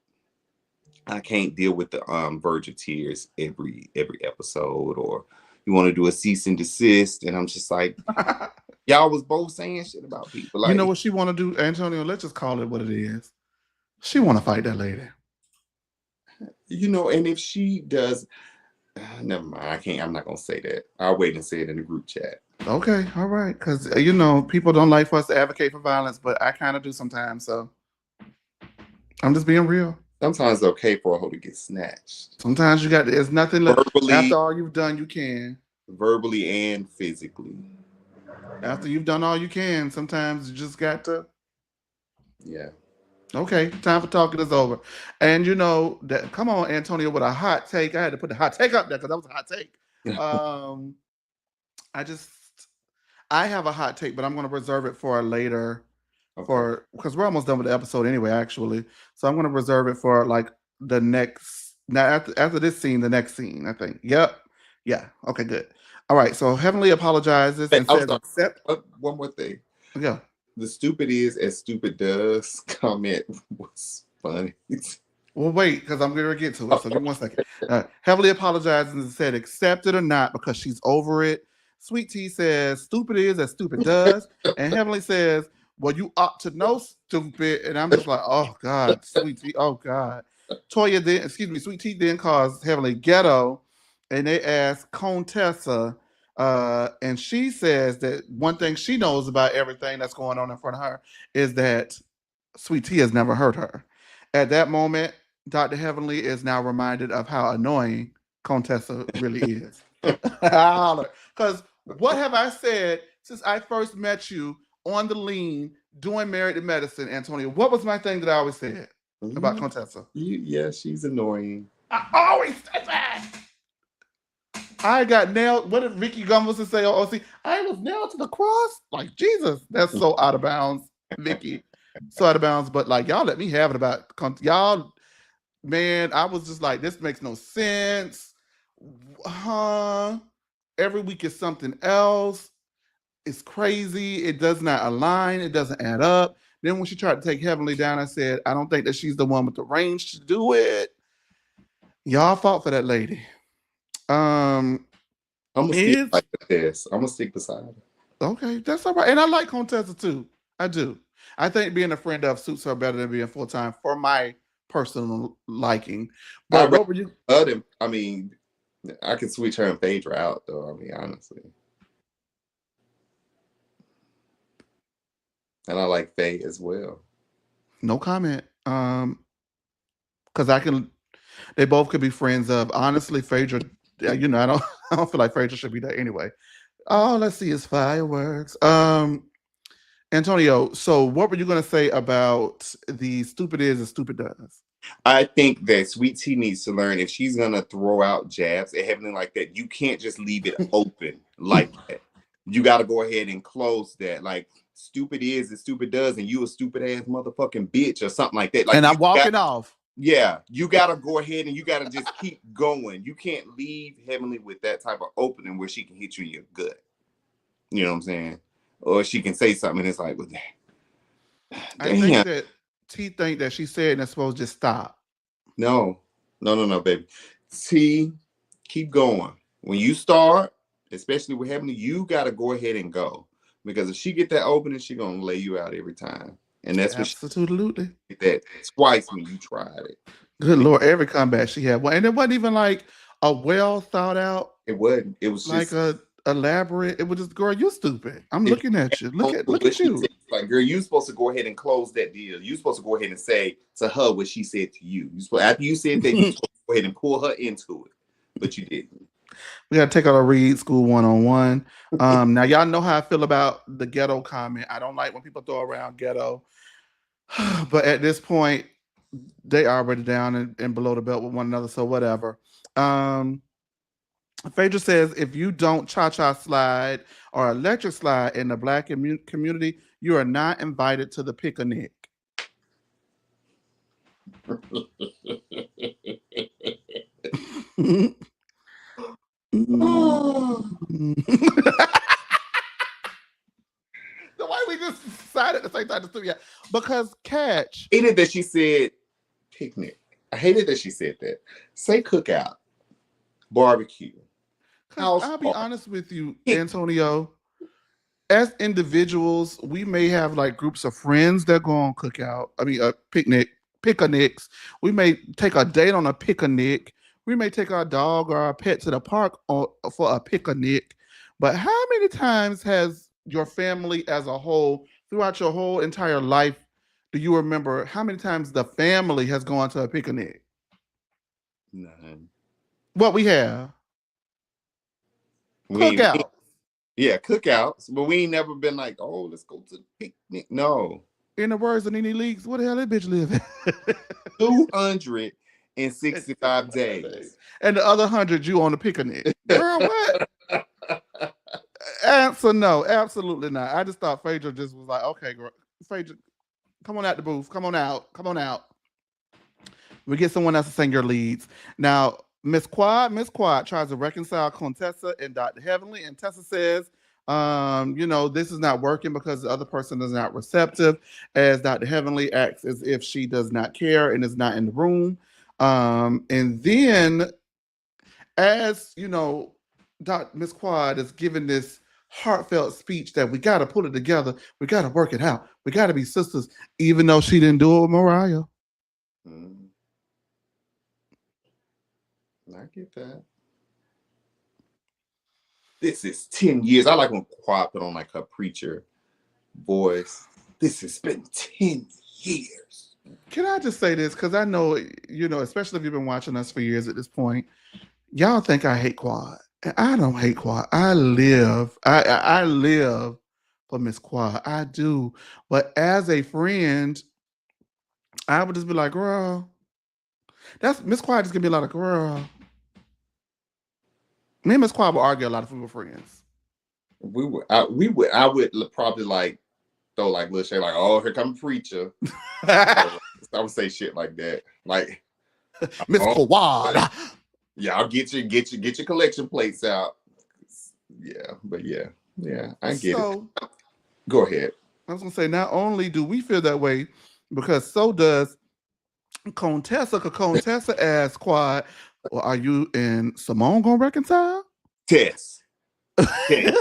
I can't deal with the verge of tears every episode, or you want to do a cease and desist, and I'm just like, y'all was both saying shit about people. Like, you know what she want to do, Antonio? Let's just call it what it is. She want to fight that lady. And if she does, never mind. I can't. I'm not gonna say that. I'll wait and say it in the group chat. Okay, all right. Because people don't like for us to advocate for violence, but I kind of do sometimes. So I'm just being real. Sometimes it's okay for a hoe to get snatched. Sometimes you got. There's nothing left. Verbally, after all you've done, you can. Verbally and physically. After you've done all you can, sometimes you just got to. Yeah. Okay, time for talking is over. And that. Come on, Antonio, with a hot take. I had to put the hot take up there because that was a hot take. I have a hot take, but I'm going to reserve it for later. Okay. Because we're almost done with the episode anyway, actually. So I'm going to reserve it for like the next. Now after this scene, the next scene, I think. Yep. Yeah. Okay. Good. All right. So Heavenly apologizes and says, "Accept." One more thing. Yeah. The stupid is as stupid does comment was funny. Well, wait, because I'm going to get to it. So give me 1 second. Heavenly apologizes and said, accept it or not, because she's over it. Sweet Tea says, stupid is as stupid does. And Heavenly says, well, you ought to know, stupid. And I'm just like, oh God, Sweet Tea, oh God. Sweet Tea then calls Heavenly ghetto, and they ask Contessa, and she says that one thing she knows about everything that's going on in front of her is that Sweet Tea has never hurt her. At that moment, Dr. Heavenly is now reminded of how annoying Contessa really is. Because what have I said since I first met you on the lean doing Married to Medicine, Antonio? What was my thing that I always said about Contessa? Yeah, she's annoying. I always said that. I got nailed. What did Ricky Gumbelson say on OC? I was nailed to the cross. Like, Jesus, that's so out of bounds, Vicky. So out of bounds. But like, y'all let me have it about y'all. Man, I was just like, this makes no sense. Huh? Every week is something else. It's crazy. It does not align. It doesn't add up. Then when she tried to take Heavenly down, I said, I don't think that she's the one with the range to do it. Y'all fought for that lady. I'm gonna stick like this. I'm gonna stick beside her. Okay, that's all right. And I like Contessa too. I do. I think being a friend of suits her better than being full time for my personal liking. But what were you? I mean, I could switch her and Phadra out, though. I mean, honestly. And I like Faye as well. No comment. Because they both could be friends of. Honestly, Phadra, I don't feel like Phadra should be there anyway. Oh, let's see, it's fireworks. Antonio, so what were you going to say about the stupid is and stupid does? I think that Sweet Tea needs to learn if she's going to throw out jabs at Heavenly like that, you can't just leave it open like that. You got to go ahead and close that. Like, stupid is and stupid does, and you a stupid ass motherfucking bitch or something like that. Like, and I'm walking off. Yeah, you got to go ahead and you got to just keep going. You can't leave Heavenly with that type of opening where she can hit you in your gut. You know what I'm saying? Or she can say something and it's like, well, damn. I think that T think that she said and it's supposed to just stop. No, baby. T, keep going. When you start, especially with Heavenly, you got to go ahead and go. Because if she get that opening, she going to lay you out every time. And that's what absolutely. She did that twice when you tried it. Good Lord, every comeback she had one. And it wasn't even like a well thought out. It wasn't. It was like just elaborate. It was just, girl, you're stupid. I'm looking at you. Look at you. Said, like, girl, you're supposed to go ahead and close that deal. You're supposed to go ahead and say to her what she said to you. After you said that, you're supposed to go ahead and pull her into it. But you didn't. We got to take out a read school 101. Now, y'all know how I feel about the ghetto comment. I don't like when people throw around ghetto. But at this point, they are already down and below the belt with one another. So whatever. Phadra says, if you don't cha-cha slide or electric slide in the Black community, you are not invited to the picnic. So why we just decided to say that to you? Because Catch. I hated that she said picnic. I hated that she said that. Say cookout, barbecue. I'll be honest with you, Antonio. As individuals, we may have like groups of friends that go on cookout. I mean, picnics. We may take a date on a picnic. We may take our dog or our pet to the park for a picnic. But how many times has your family as a whole, throughout your whole entire life, do you remember how many times the family has gone to a picnic? None. What we have? Cookouts. Yeah, cookouts. But we ain't never been like, oh, let's go to the picnic. No. In the words of Nene Leaks, where the hell that bitch live at? 265 days. And the other 100 you on the picnic. Girl, what? Answer no, absolutely not. I just thought Phadra just was like, okay, girl, Phadra, come on out the booth. Come on out. We get someone else to sing your leads. Now, Miss Quad tries to reconcile Contessa and Dr. Heavenly, and Tessa says, this is not working because the other person is not receptive, as Dr. Heavenly acts as if she does not care and is not in the room. And then, as Miss Quad is giving this heartfelt speech that we got to put it together. We got to work it out. We got to be sisters, even though she didn't do it with Mariah. Mm, I get that. This is 10 years. I like when Quad put on like her preacher voice. This has been 10 years. Can I just say this? Because I know, especially if you've been watching us for years at this point, y'all think I hate Quad. And I don't hate Quad. I live for Miss Quad. I do. But as a friend, I would just be like, girl, that's Miss Quad just gonna be a lot of girl. Me and Miss Quad would argue a lot if we were friends. I would probably like throw like little shade, like, oh, here come a preacher. I would say shit like that. Like, Miss oh, Quad. yeah, I'll get your collection plates out. Yeah, but yeah, I get it. Go ahead. I was gonna say, not only do we feel that way, because so does Contessa. Cause Contessa asked Quad, well, are you and Simone gonna reconcile? Tess. Tess.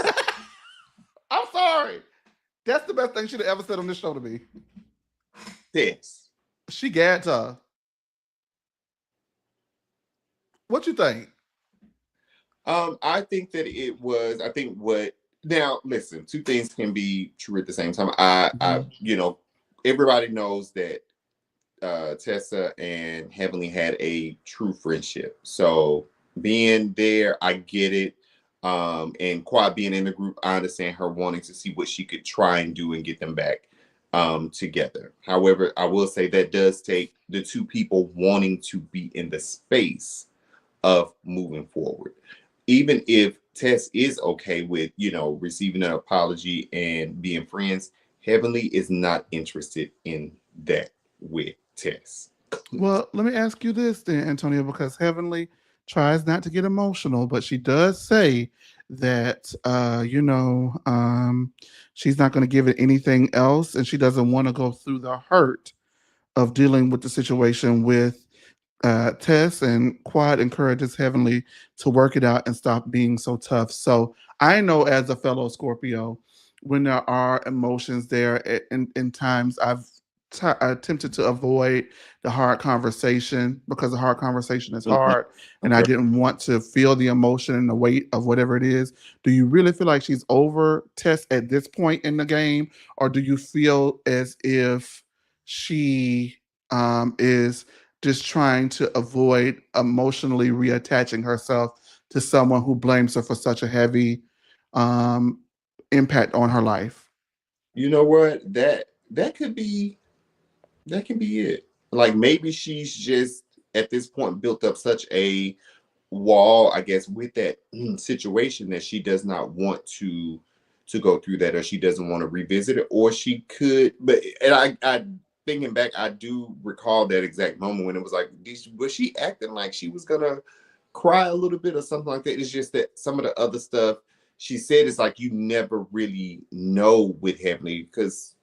I'm sorry. That's the best thing she'd have ever said on this show to me. Tess. She gagged her. What you think? I think that it was. I think what now. Listen, two things can be true at the same time. I, everybody knows that Tessa and Heavenly had a true friendship. So being there, I get it. And Quad being in the group, I understand her wanting to see what she could try and do and get them back together. However, I will say that does take the two people wanting to be in the space of moving forward. Even if Tess is okay with, receiving an apology and being friends, Heavenly is not interested in that with Tess. Well, let me ask you this then, Antonio, because Heavenly tries not to get emotional, but she does say that she's not going to give it anything else, and she doesn't want to go through the hurt of dealing with the situation with Tess, and Quad encourages Heavenly to work it out and stop being so tough. So I know as a fellow Scorpio, when there are emotions there, in times I've attempted to avoid the hard conversation because the hard conversation is Mhm. hard and I didn't want to feel the emotion and the weight of whatever it is. Do you really feel like she's over Tess at this point in the game, or do you feel as if she is just trying to avoid emotionally reattaching herself to someone who blames her for such a heavy um, impact on her life? You know what? That could be that can be it. Like maybe she's just at this point built up such a wall, I guess, with that situation that she does not want to go through that, or she doesn't want to revisit it, or she could. But and I thinking back, I do recall that exact moment when it was like, was she acting like she was gonna cry a little bit or something like that? It's just that some of the other stuff she said is like you never really know with Heavenly because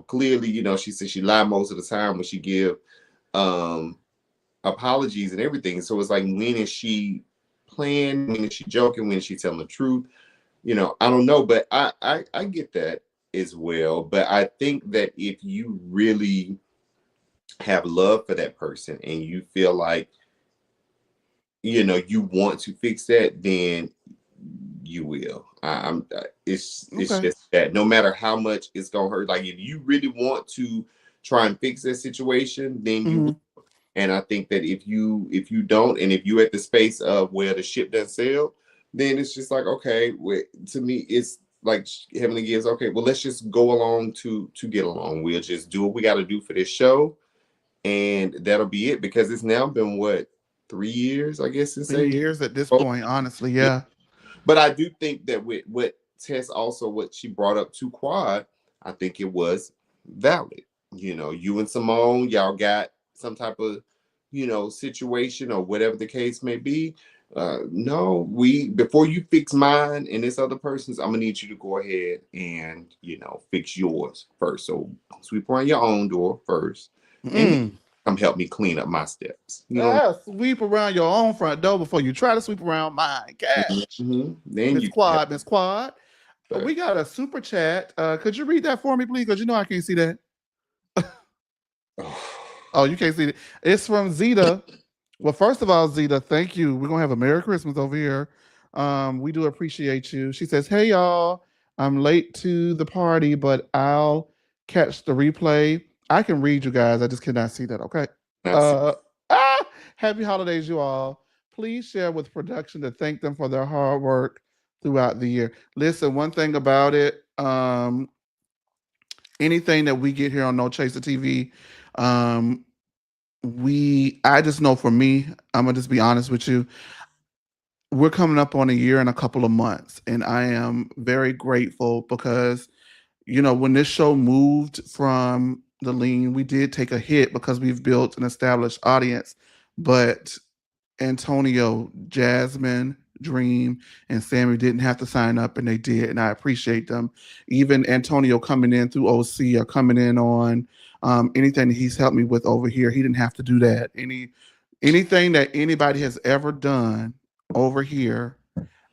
clearly she said she lied most of the time when she give um apologies and everything. So it's like, when is she playing? When is she joking? When is she telling the truth? I don't know, but I get that as well. But I think that if you really have love for that person and you feel like you want to fix that, then you will. I'm. It's Okay. just that no matter how much it's gonna hurt, like if you really want to try and fix that situation, then you Mm-hmm. will. And I think that if you don't, and if you at the space of where the ship doesn't sail, then it's just like, okay, to me, it's like Heavenly gives, okay, well, let's just go along to get along. We'll just do what we got to do for this show, and that'll be it. Because it's now been what, 3 years, I guess, since Three they. years at this point, honestly, Yeah. yeah. But I do think that with what Tess also what she brought up to Quad, I think it was valid. You and Simone, y'all got some type of situation or whatever the case may be. No, we before you fix mine and this other person's, I'm gonna need you to go ahead and fix yours first. So sweep around your own door first, and Mm. come help me clean up my steps. You know what Sweep around your own front door before you try to sweep around mine. I'm Catch. saying? Then Miss you can help. Quad, Miss Quad. We got a super chat. Could you read that for me, please? Because you know I can't see that. Oh, you can't see it. It's from Zeta. Well, first of all, Zeta, thank you. We're gonna have a Merry Christmas over here. We do appreciate you. She says, "Hey y'all, I'm late to the party, but I'll catch the replay. I can read you guys. I just cannot see that. Okay. That's Uh, ah, happy holidays, you all. Please share with production to thank them for their hard work throughout the year. Listen, one thing about it, anything that we get here on No Chaser TV, um, I just know for me, I'm gonna just be honest with you, we're coming up on a year and a couple of months, and I am very grateful because when this show moved from the lean, we did take a hit because we've built an established audience, but Antonio, Jasmine, Dream, and Sammy didn't have to sign up, and they did, and I appreciate them. Even Antonio coming in through OC or coming in on anything that he's helped me with over here, he didn't have to do that. Anything that anybody has ever done over here,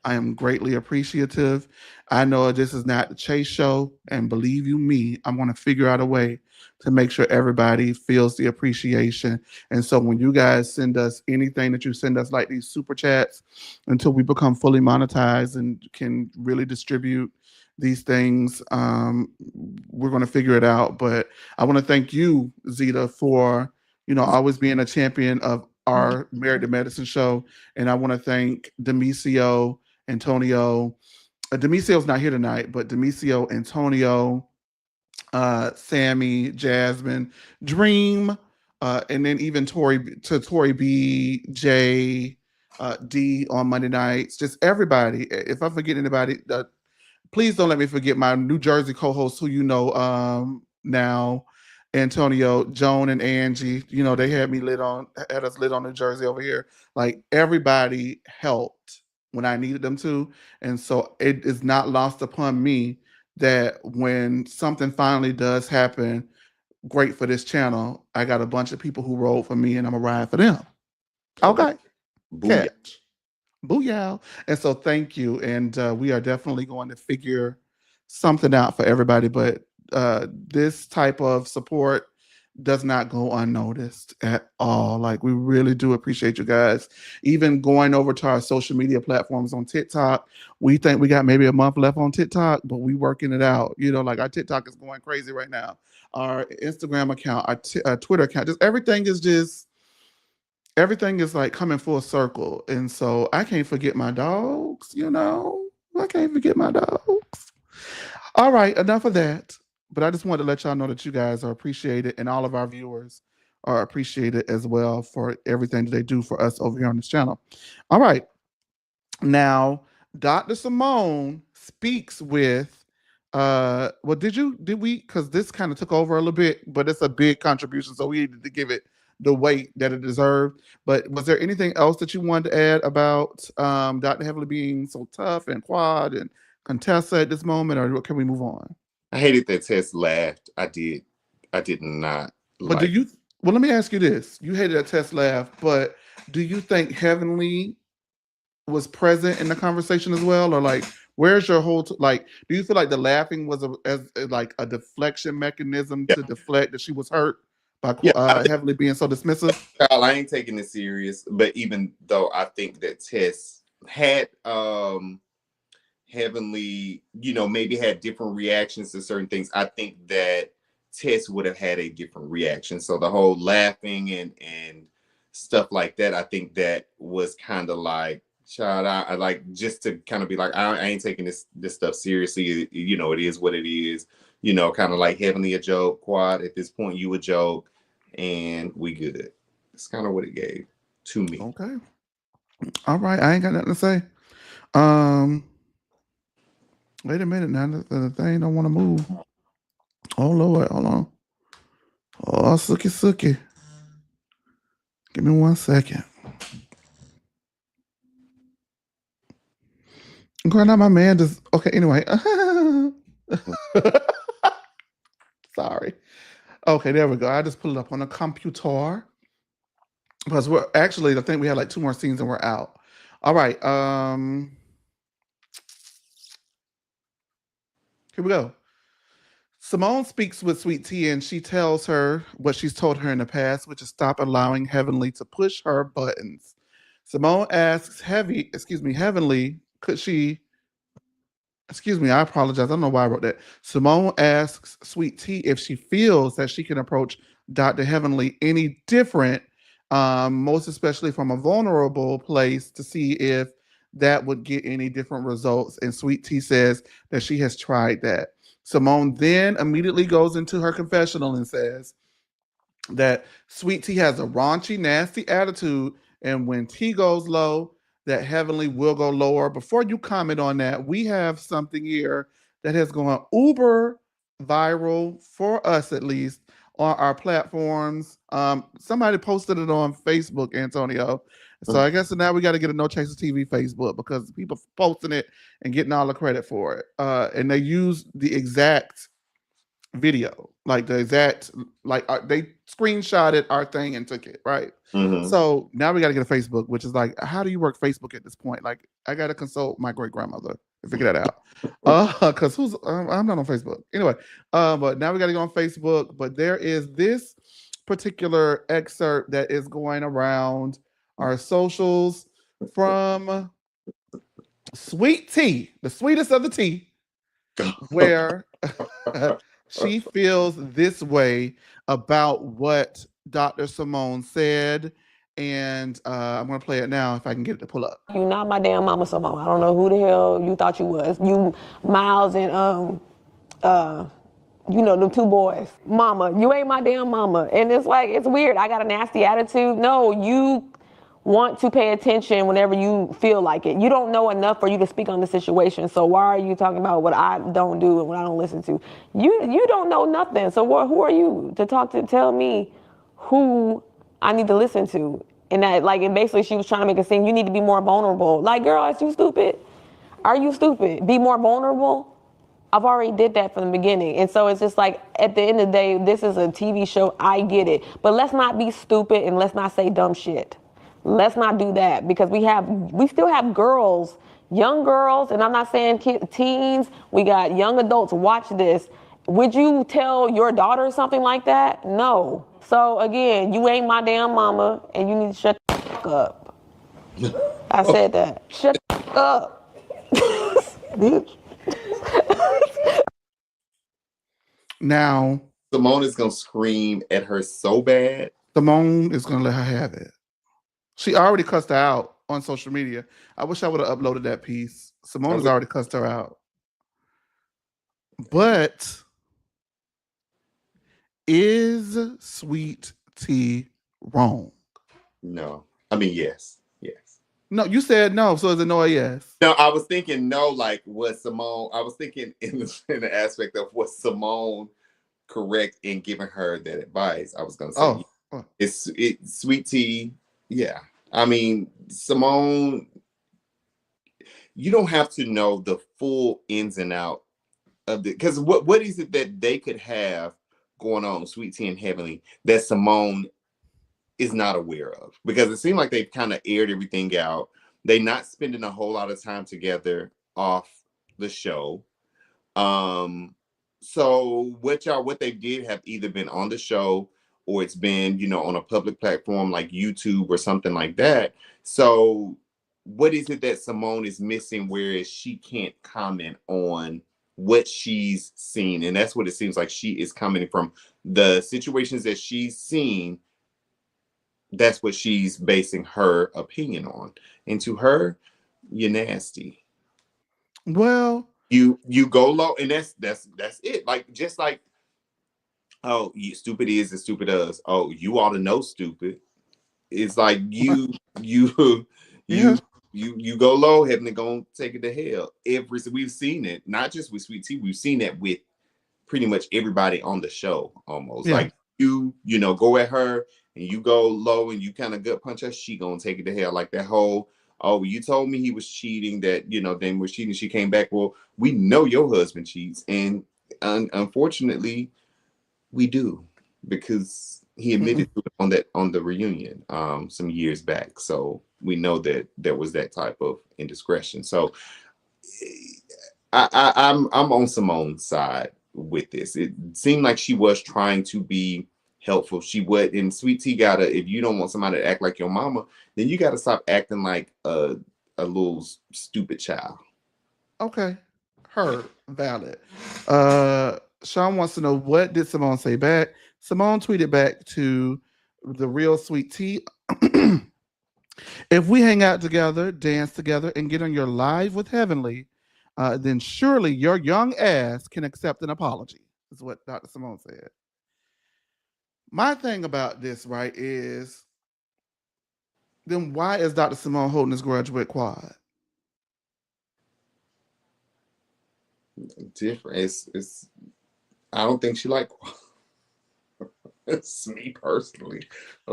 I am greatly appreciative. I know this is not the Chase show, and believe you me, I'm going to figure out a way to make sure everybody feels the appreciation. And so when you guys send us anything that you send us, like these super chats, until we become fully monetized and can really distribute these things, we're going to figure it out. But I want to thank you, Zeta, for always being a champion of our Married to Medicine show. And I want to thank Demisio, Antonio. Demisio's not here tonight, but Demisio, Antonio, Sammy, Jasmine, Dream, and then even Tori B, J, D on Monday nights. Just everybody. If I forget anybody, please don't let me forget my New Jersey co-hosts who now. Antonio, Joan, and Angie. They had us lit on New Jersey over here. Like everybody helped when I needed them to. And so it is not lost upon me that when something finally does happen, great for this channel, I got a bunch of people who rolled for me and I'm gonna ride for them. Okay. booyah. Catch. Booyah. And so thank you. And we are definitely going to figure something out for everybody. But this type of support does not go unnoticed at all. Like we really do appreciate you guys. Even going over to our social media platforms on TikTok, we think we got maybe a month left on TikTok, but we working it out. Like our TikTok is going crazy right now. Our Instagram account, our Twitter account, everything is like coming full circle. And so I can't forget my dogs, I can't forget my dogs. All right, enough of that. But I just wanted to let y'all know that you guys are appreciated and all of our viewers are appreciated as well for everything that they do for us over here on this channel. All right. Now, Dr. Simone speaks with did we, because this kind of took over a little bit, but it's a big contribution, so we needed to give it the weight that it deserved. But was there anything else that you wanted to add about Dr. Heavenly being so tough and Quad and Contessa at this moment, or can we move on? I hated that Tess laughed. I did. I did not But like. well, let me ask you this. You hated that Tess laugh, but do you think Heavenly was present in the conversation as well, or like where's your whole like do you feel like the laughing was like a deflection mechanism Yeah. to deflect that she was hurt by Yeah. Heavenly being so dismissive? I ain't taking it serious. But even though I think that Tess had Heavenly, maybe had different reactions to certain things, I think that Tess would have had a different reaction. So the whole laughing and stuff like that, I think that was kind of like, child, I like just to kind of be like, I ain't taking this stuff seriously. It is what it is. Kind of like Heavenly a joke, Quad at this point, you a joke, and we good. It's kind of what it gave to me. Okay. All right. I ain't got nothing to say. Um, Wait a minute now. The thing don't want to move. Oh Lord, hold on. Oh, Sookie. Give me 1 second. Girl, now my man just okay. Anyway, sorry. Okay, there we go. I just pulled it up on a computer because we're actually, I think we had like two more scenes and we're out. All right. Here we go. Simone speaks with Sweet Tea and she tells her what she's told her in the past, which is stop allowing Heavenly to push her buttons. Simone asks Heavenly, could she excuse me, I apologize. I don't know why I wrote that. Simone asks Sweet Tea if she feels that she can approach Dr. Heavenly any different, most especially from a vulnerable place to see if that would get any different results. And Sweet Tea says that she has tried that. Simone then immediately goes into her confessional and says, that Sweet Tea has a raunchy, nasty attitude, and when tea goes low, that Heavenly will go lower. Before you comment on that, we have something here that has gone uber viral for us, at least on our platforms. Somebody posted it on Facebook, Antonio. So I guess now we got to get a No Chaser TV Facebook because people posting it and getting all the credit for it. And they use the exact video, like the exact, like they screenshotted our thing and took it, right? Mm-hmm. So now we got to get a Facebook, which is like, how do you work Facebook at this point? Like, I got to consult my great grandmother to figure that out. Because I'm not on Facebook anyway. But now we got to go on Facebook. But there is this particular excerpt that is going around our socials from Sweet Tea, the sweetest of the tea, where she feels this way about what Dr. Simone said. And I'm going to play it now if I can get it to pull up. You not my damn mama, Simone. I don't know who the hell you thought you was. You, Miles, and you know, them two boys. Mama, you ain't my damn mama. And it's like, it's weird. I got a nasty attitude. No, you want to pay attention whenever you feel like it. You don't know enough for you to speak on the situation. So why are you talking about what I don't do and what I don't listen to? You don't know nothing. So who are you to tell me who I need to listen to? And that, like, and basically she was trying to make it seem you need to be more vulnerable. Like, girl, are you stupid? Are you stupid? Be more vulnerable? I've already did that from the beginning. And so it's just like, at the end of the day, this is a TV show. I get it. But let's not be stupid and let's not say dumb shit. Let's not do that because we still have girls, young girls, and I'm not saying teens. We got young adults. Watch this. Would you tell your daughter something like that? No. So again, you ain't my damn mama and you need to shut the fuck up. I said that. Shut the fuck up. Bitch. Now, Simone is gonna scream at her so bad. Simone is going to let her have it. She already cussed her out on social media. I wish I would have uploaded that piece. Simone has already cussed her out. But is Sweet Tea wrong? No. I mean, yes. Yes. No, you said no, so is it no or yes? No, I was thinking no, like was Simone, I was thinking in the aspect of was Simone correct in giving her that advice. I was gonna say it's Sweet Tea. Yeah. I mean, Simone, you don't have to know the full ins and out of the, because what is it that they could have going on, Sweet Tea and Heavenly, that Simone is not aware of? Because it seemed like they've kind of aired everything out. They're not spending a whole lot of time together off the show. So what they did have either been on the show or it's been, on a public platform like YouTube or something like that. So what is it that Simone is missing, whereas she can't comment on what she's seen? And that's what it seems like she is commenting from. The situations that she's seen, that's what she's basing her opinion on. And to her, you're nasty. Well, you go low, and that's it. Like, just like, oh, you stupid is as stupid as, oh, you ought to know stupid. It's like you go low, Heavenly gonna take it to hell. We've seen it, not just with Sweet Tea, we've seen that with pretty much everybody on the show almost. Like you go at her and you go low and you kind of gut punch her, she gonna take it to hell. Like that whole, oh, you told me he was cheating, that then was cheating, she came back, well, we know your husband cheats, and unfortunately we do. because he admitted to it on the reunion some years back. So we know that there was that type of indiscretion. So I'm on Simone's side with this. It seemed like she was trying to be helpful. She would, and Sweet Tea gotta, if you don't want somebody to act like your mama, then you gotta stop acting like a little stupid child. Okay. Heard. Valid. Sean wants to know, what did Simone say back? Simone tweeted back to the real Sweet Tea. If we hang out together, dance together, and get on your live with Heavenly, then surely your young ass can accept an apology, is what Dr. Simone said. My thing about this, right, is then why is Dr. Simone holding this grudge with Quad? Different. It's I don't think she like Quad. It's me personally.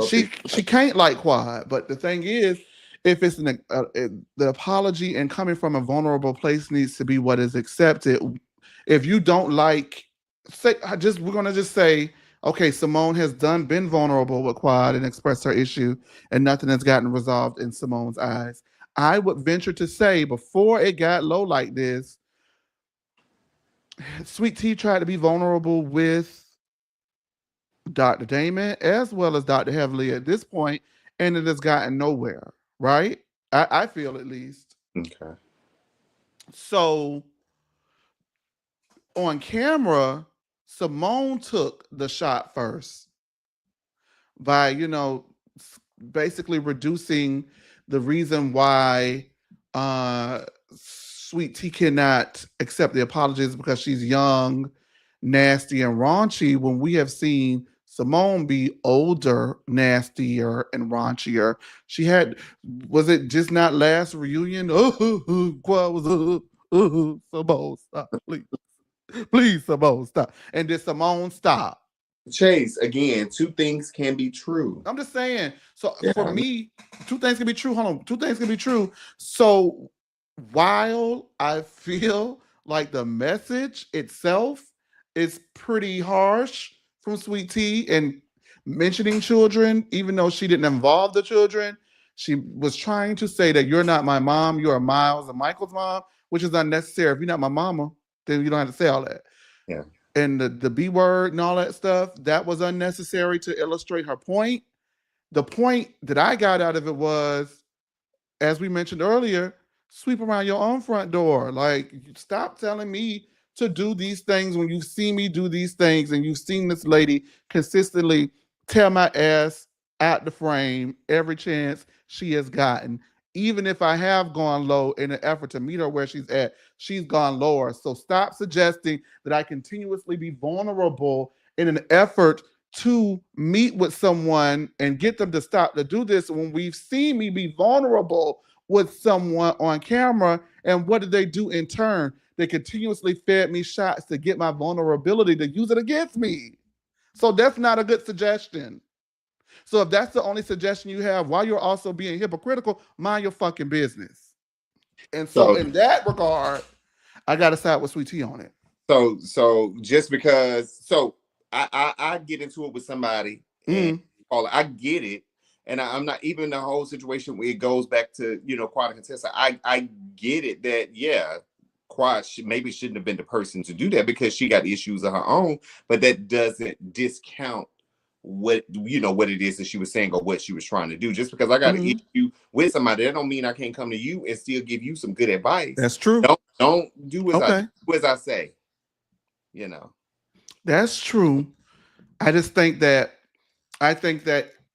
She can't like Quad, but the thing is, if it's the apology and coming from a vulnerable place needs to be what is accepted. If you don't like, say, we're gonna just say, okay, Simone has been vulnerable with Quad and expressed her issue, and nothing has gotten resolved in Simone's eyes. I would venture to say, before it got low like this, Sweet Tea tried to be vulnerable with Dr. Damon as well as Dr. Heavenly at this point, and it has gotten nowhere, right? I feel, at least. Okay. So on camera, Simone took the shot first by, basically reducing the reason why Sweet Tea cannot accept the apologies because she's young, nasty, and raunchy, when we have seen Simone be older, nastier, and raunchier. She had, was it just not last reunion? Quad was Simone, stop, please. Please, Simone, stop. And did Simone stop? Chase, again, two things can be true. I'm just saying. So for me, two things can be true. Hold on. Two things can be true. So while I feel like the message itself is pretty harsh from Sweet Tea and mentioning children, even though she didn't involve the children, she was trying to say that you're not my mom, you're Miles and Michael's mom, which is unnecessary. If you're not my mama, then you don't have to say all that. Yeah. And the B word and all that stuff, that was unnecessary to illustrate her point. The point that I got out of it was, as we mentioned earlier, sweep around your own front door. Like, stop telling me to do these things when you've seen me do these things and you've seen this lady consistently tear my ass out the frame every chance she has gotten. Even if I have gone low in an effort to meet her where she's at, she's gone lower. So stop suggesting that I continuously be vulnerable in an effort to meet with someone and get them to stop to do this when we've seen me be vulnerable with someone on camera. And what did they do in turn? They continuously fed me shots to get my vulnerability to use it against me. So that's not a good suggestion. So if that's the only suggestion you have, while you're also being hypocritical, mind your fucking business. And so in that regard, I got to side with Sweet Tea on it. So just because, I get into it with somebody, and I get it, and I'm not even the whole situation where it goes back to Quad and Contessa. I get it that Quad maybe shouldn't have been the person to do that because she got issues of her own, but that doesn't discount what it is that she was saying or what she was trying to do. Just because I got an issue with somebody, that don't mean I can't come to you and still give you some good advice. That's true. Don't do as I say. That's true. I think that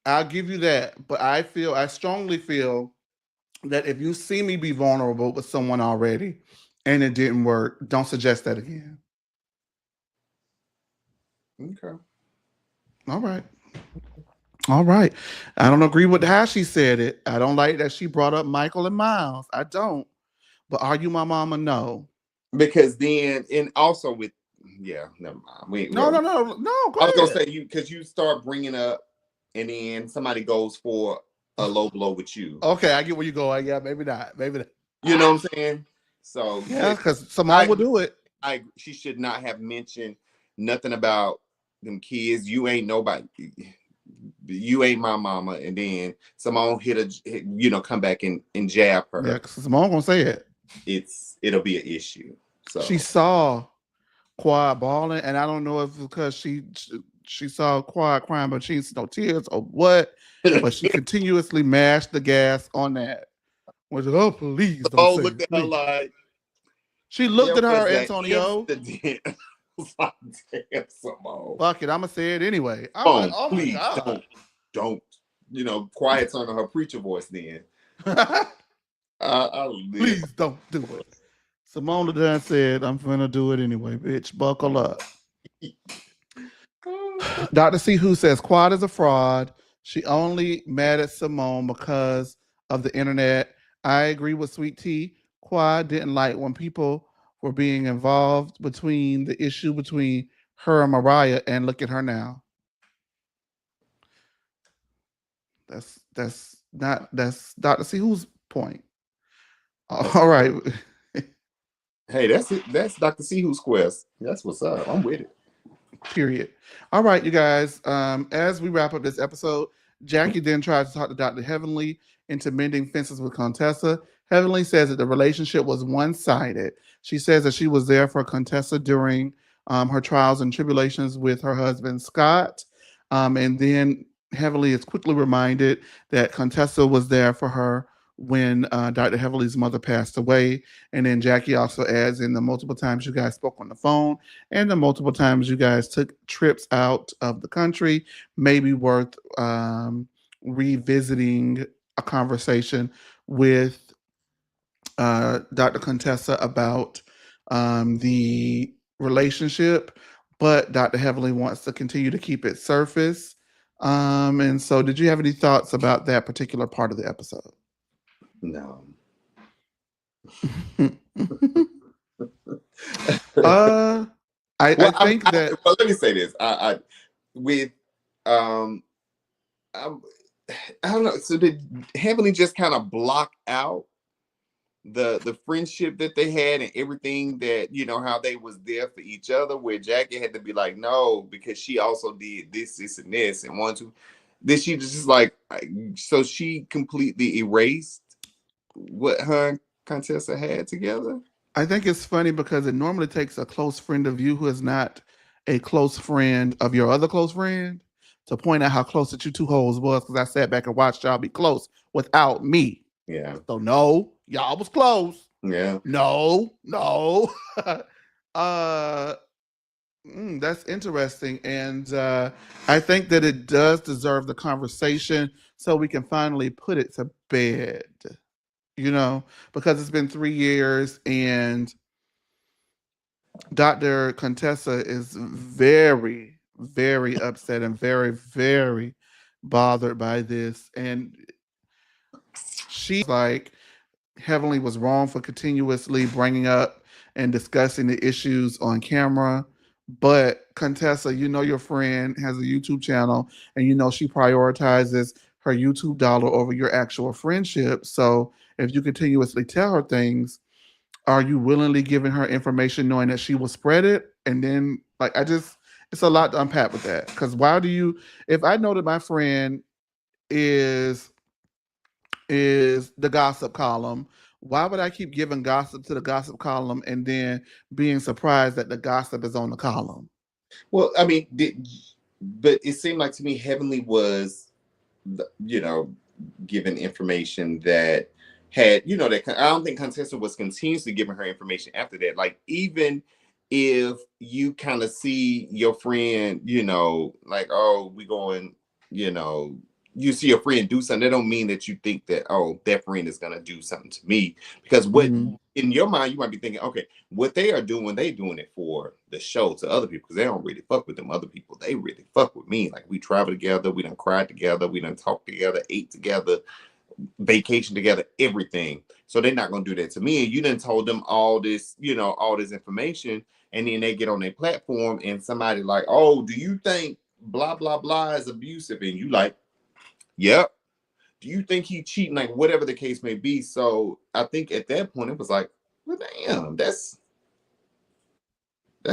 I'll give you that, but I strongly feel that if you see me be vulnerable with someone already and it didn't work, don't suggest that again. Okay. All right. I don't agree with how she said it. I don't like that she brought up Michael and Miles. I don't. But are you my mama? No. Because then, and also with, never mind. No. Go I was ahead. gonna say because you start bringing up, and then somebody goes for a low blow with you. Okay, I get where you're going. Yeah, maybe not. You know what I'm saying? So yeah, because Simone will do it. She should not have mentioned nothing about them kids. You ain't nobody. You ain't my mama. And then Simone come back and jab her. Yeah, because Simone gonna say it. It'll be an issue. So she saw Quad balling, and I don't know if it's because she saw Quad crying, but she didn't see no tears or what. But she continuously mashed the gas on that. Was it? Oh, please don't say looked it, at her please. like She looked at her, Antonio. Like, damn, Simone. Fuck it, I'm gonna say it anyway. I'm like, oh please, my god, don't. Quiet turn on her preacher voice. Then please don't do it. Simone done said, I'm gonna do it anyway, bitch. Buckle up. Dr. C Who says Quad is a fraud. She only mad at Simone because of the internet. I agree with Sweet Tea. Quad didn't like when people were being involved between the issue between her and Mariah, and look at her now. That's Dr. C Who's point. All right. Hey, that's it. That's Dr. C Who's quest. That's what's up. I'm with it. Period. All right, you guys. As we wrap up this episode, Jackie then tries to talk to Dr. Heavenly into mending fences with Contessa. Heavenly says that the relationship was one-sided. She says that she was there for Contessa during her trials and tribulations with her husband, Scott. And then Heavenly is quickly reminded that Contessa was there for her when Dr. Heavenly's mother passed away. And then Jackie also adds in the multiple times you guys spoke on the phone and the multiple times you guys took trips out of the country, maybe worth revisiting a conversation with Dr. Contessa about the relationship, but Dr. Heavenly wants to continue to keep it surface. And so did you have any thoughts about that particular part of the episode? No. I think that. Well, let me say this. I don't know. So did Heavenly just kind of block out the friendship that they had and everything that how they was there for each other? Where Jackie had to be like, no, because she also did this, and this, and one, two. Then she just like, so she completely erased what her and Contessa had together. I think it's funny because it normally takes a close friend of you who is not a close friend of your other close friend to point out how close that you two hoes was, because I sat back and watched y'all be close without me. Yeah. So no, y'all was close. Yeah. No. That's interesting. And I think that it does deserve the conversation so we can finally put it to bed. Because it's been 3 years and Dr. Contessa is very, very upset and very, very bothered by this. And she's like, Heavenly was wrong for continuously bringing up and discussing the issues on camera. But Contessa, your friend has a YouTube channel and she prioritizes her YouTube dollar over your actual friendship. So if you continuously tell her things, are you willingly giving her information knowing that she will spread it? And then it's a lot to unpack with that. Because if I know that my friend is the gossip column, why would I keep giving gossip to the gossip column and then being surprised that the gossip is on the column? Well, I mean, but it seemed like to me Heavenly was, given information that had, that I don't think Contessa was continuously giving her information after that. Like, even if you kind of see your friend, like, oh, we going, you see your friend do something, that don't mean that you think that, oh, that friend is going to do something to me. Because in your mind, you might be thinking, okay, what they are doing, they doing it for the show to other people, because they don't really fuck with them other people. They really fuck with me. Like, we travel together, we done cried together, we done talked together, ate together, vacation together, everything. So they're not going to do that to me. And you done told them all this, all this information, and then they get on their platform and somebody like, oh, do you think blah, blah, blah is abusive? And you like, yep. Do you think he cheating? Like, whatever the case may be. So I think at that point it was like, well, damn, that's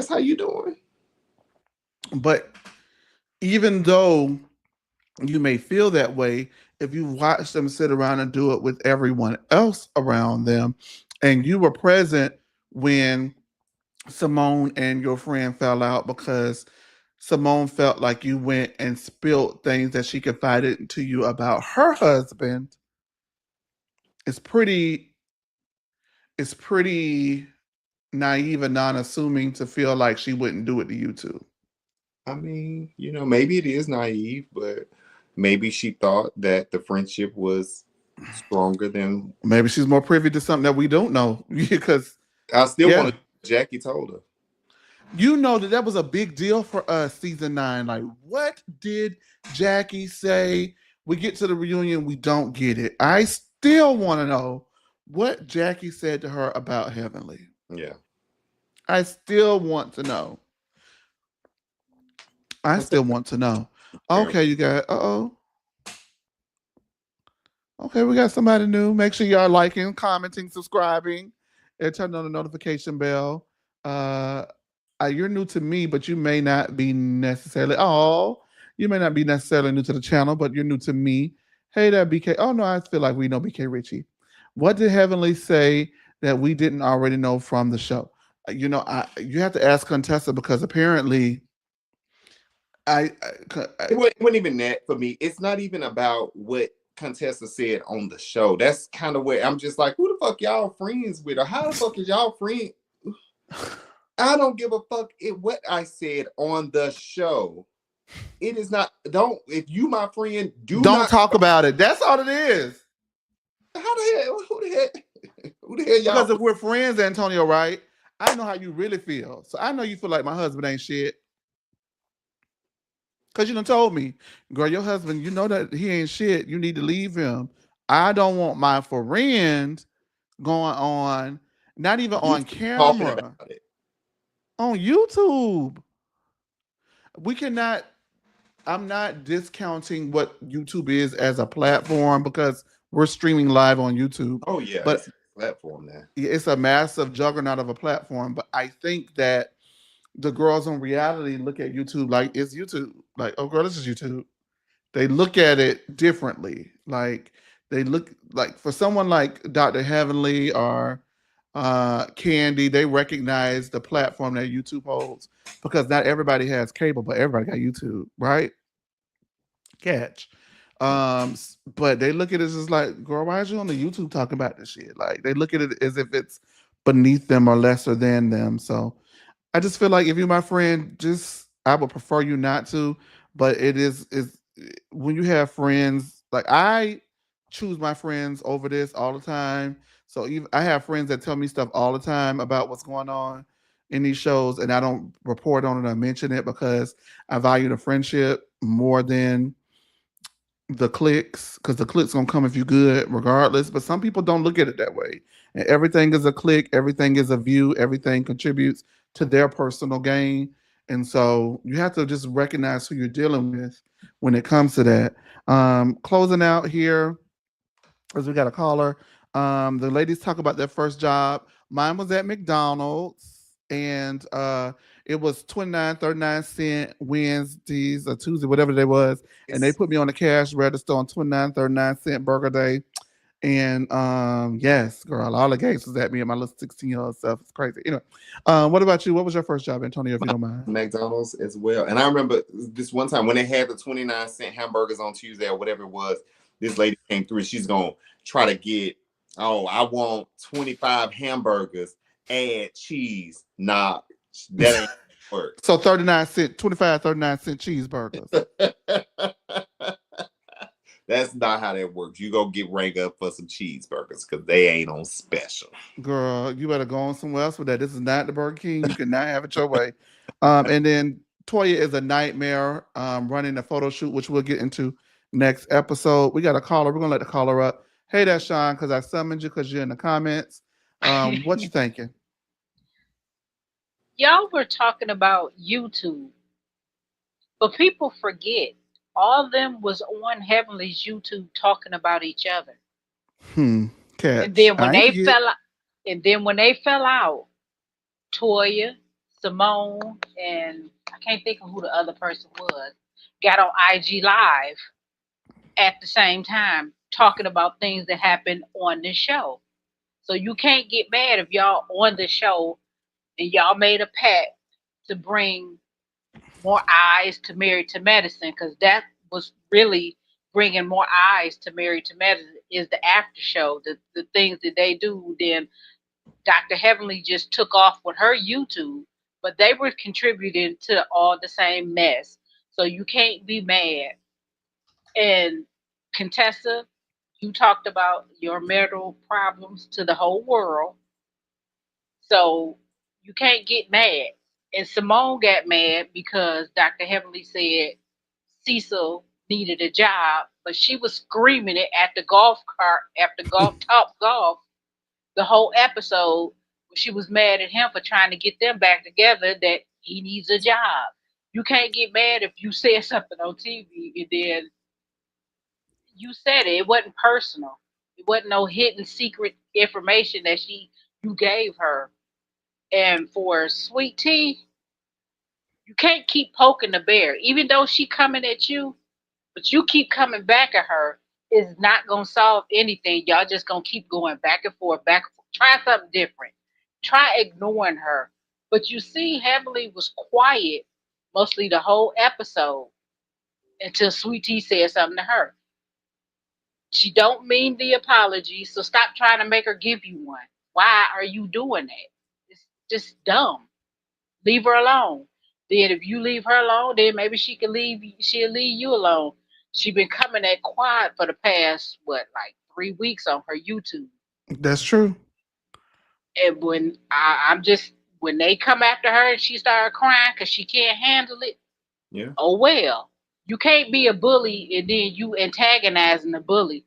how you doing. But even though you may feel that way, if you watch them sit around and do it with everyone else around them, and you were present when Simone and your friend fell out because Simone felt like you went and spilled things that she confided to you about her husband, it's pretty it's pretty naive and non-assuming to feel like she wouldn't do it to you too. I mean, maybe it is naive, but maybe she thought that the friendship was stronger than. Maybe she's more privy to something that we don't know. Because I still want yeah, to. Jackie told her. you know that was a big deal for us season 9. Like, what did Jackie say? We get to the reunion, we don't get it. I still want to know what Jackie said to her about Heavenly. Yeah. I still want to know. I still want to know. Okay, you got. Okay, we got somebody new. Make sure y'all liking, commenting, subscribing, and turn on the notification bell. Uh, you're new to me, but you may not be necessarily. Oh, you may not be necessarily new to the channel, but you're new to me. Hey there, BK. Oh no, I feel like we know BK Richie. What did Heavenly say that we didn't already know from the show? You have to ask Contessa because apparently, It wasn't even that for me. It's not even about what Contessa said on the show. That's kind of where I'm just like, who the fuck y'all friends with? Or how the fuck is y'all friend? I don't give a fuck what I said on the show. It is not. Don't. If you my friend, don't not talk about it. That's all it is. How the hell? Who the hell? Who the hell y'all? Because if we're friends, Antonio, right? I know how you really feel. So I know you feel like my husband ain't shit. Because you done told me, girl, your husband, you know that he ain't shit. You need to leave him. I don't want my friend going on, not even on camera, on YouTube. We cannot, I'm not discounting what YouTube is as a platform because we're streaming live on YouTube. Oh, yeah. But it's a platform now. It's a massive juggernaut of a platform. But I think that the girls on reality look at YouTube like it's YouTube. Like, oh, girl, this is YouTube. They look at it differently. Like, they look like for someone like Dr. Heavenly or Candy, they recognize the platform that YouTube holds because not everybody has cable, but everybody got YouTube, right? Catch. But they look at it as like, girl, why is you on the YouTube talking about this shit? Like, they look at it as if it's beneath them or lesser than them. So I just feel like if you're my friend, I would prefer you not to. But it is when you have friends, like I choose my friends over this all the time. So even I have friends that tell me stuff all the time about what's going on in these shows, and I don't report on it or mention it because I value the friendship more than the clicks, because the clicks gonna come if you good regardless. But some people don't look at it that way, and everything is a click, everything is a view, everything contributes to their personal gain. And so you have to just recognize who you're dealing with when it comes to that. Closing out here, as we got a caller. The ladies talk about their first job. Mine was at McDonald's, and it was 29.39 Wednesdays or Tuesday, whatever day was, and they put me on the cash register on 29.39 burger day. And yes, girl, all the gangsters at me and my little 16-year-old self. It's crazy. Anyway, what about you? What was your first job, Antonio, if you don't mind? McDonald's as well. And I remember this one time when they had the 29-cent hamburgers on Tuesday or whatever it was, this lady came through and she's going to try to get, I want 25 hamburgers, add cheese. Nah, that ain't work. So 39-cent, 25, 39-cent cheeseburgers. That's not how that works. You go get rang up for some cheeseburgers because they ain't on special. Girl, you better go on somewhere else with that. This is not the Burger King. You cannot have it your way. And then Toya is a nightmare running a photo shoot, which we'll get into next episode. We got a caller. We're gonna let the caller up. Hey there, Sean, because I summoned you because you're in the comments. What you thinking? Y'all were talking about YouTube, but people forget all of them was on Heavenly's YouTube talking about each other. Catch. And then when they fell out, Toya, Simone, and I can't think of who the other person was. got on IG Live at the same time talking about things that happened on this show. So you can't get mad if y'all on the show and y'all made a pact to bring more eyes to Married to Medicine, because that was really bringing more eyes to Married to Medicine is the after show, the things that they do. Then Dr. Heavenly just took off with her YouTube, but they were contributing to all the same mess. So you can't be mad. And Contessa, you talked about your marital problems to the whole world. So you can't get mad. And Simone got mad because Dr. Heavenly said Cecil needed a job, but she was screaming it at the golf cart after golf top golf the whole episode. She was mad at him for trying to get them back together, that he needs a job. You can't get mad if you said something on TV and then you said it. It wasn't personal. It wasn't no hidden secret information that you gave her. And for Sweet Tea, you can't keep poking the bear. Even though she coming at you, but you keep coming back at her, is not gonna solve anything. Y'all just gonna keep going back and forth, back and forth. Try something different. Try ignoring her. But you see, Heavenly was quiet mostly the whole episode until Sweet Tea said something to her. She don't mean the apology, so stop trying to make her give you one. Why are you doing that? It's just dumb. Leave her alone. Then if you leave her alone, then maybe she'll leave you alone. She been coming at Quad for the past like 3 weeks on her YouTube. That's true. And I'm just, when they come after her and she started crying because she can't handle it, Yeah. oh well. You can't be a bully and then you antagonizing the bully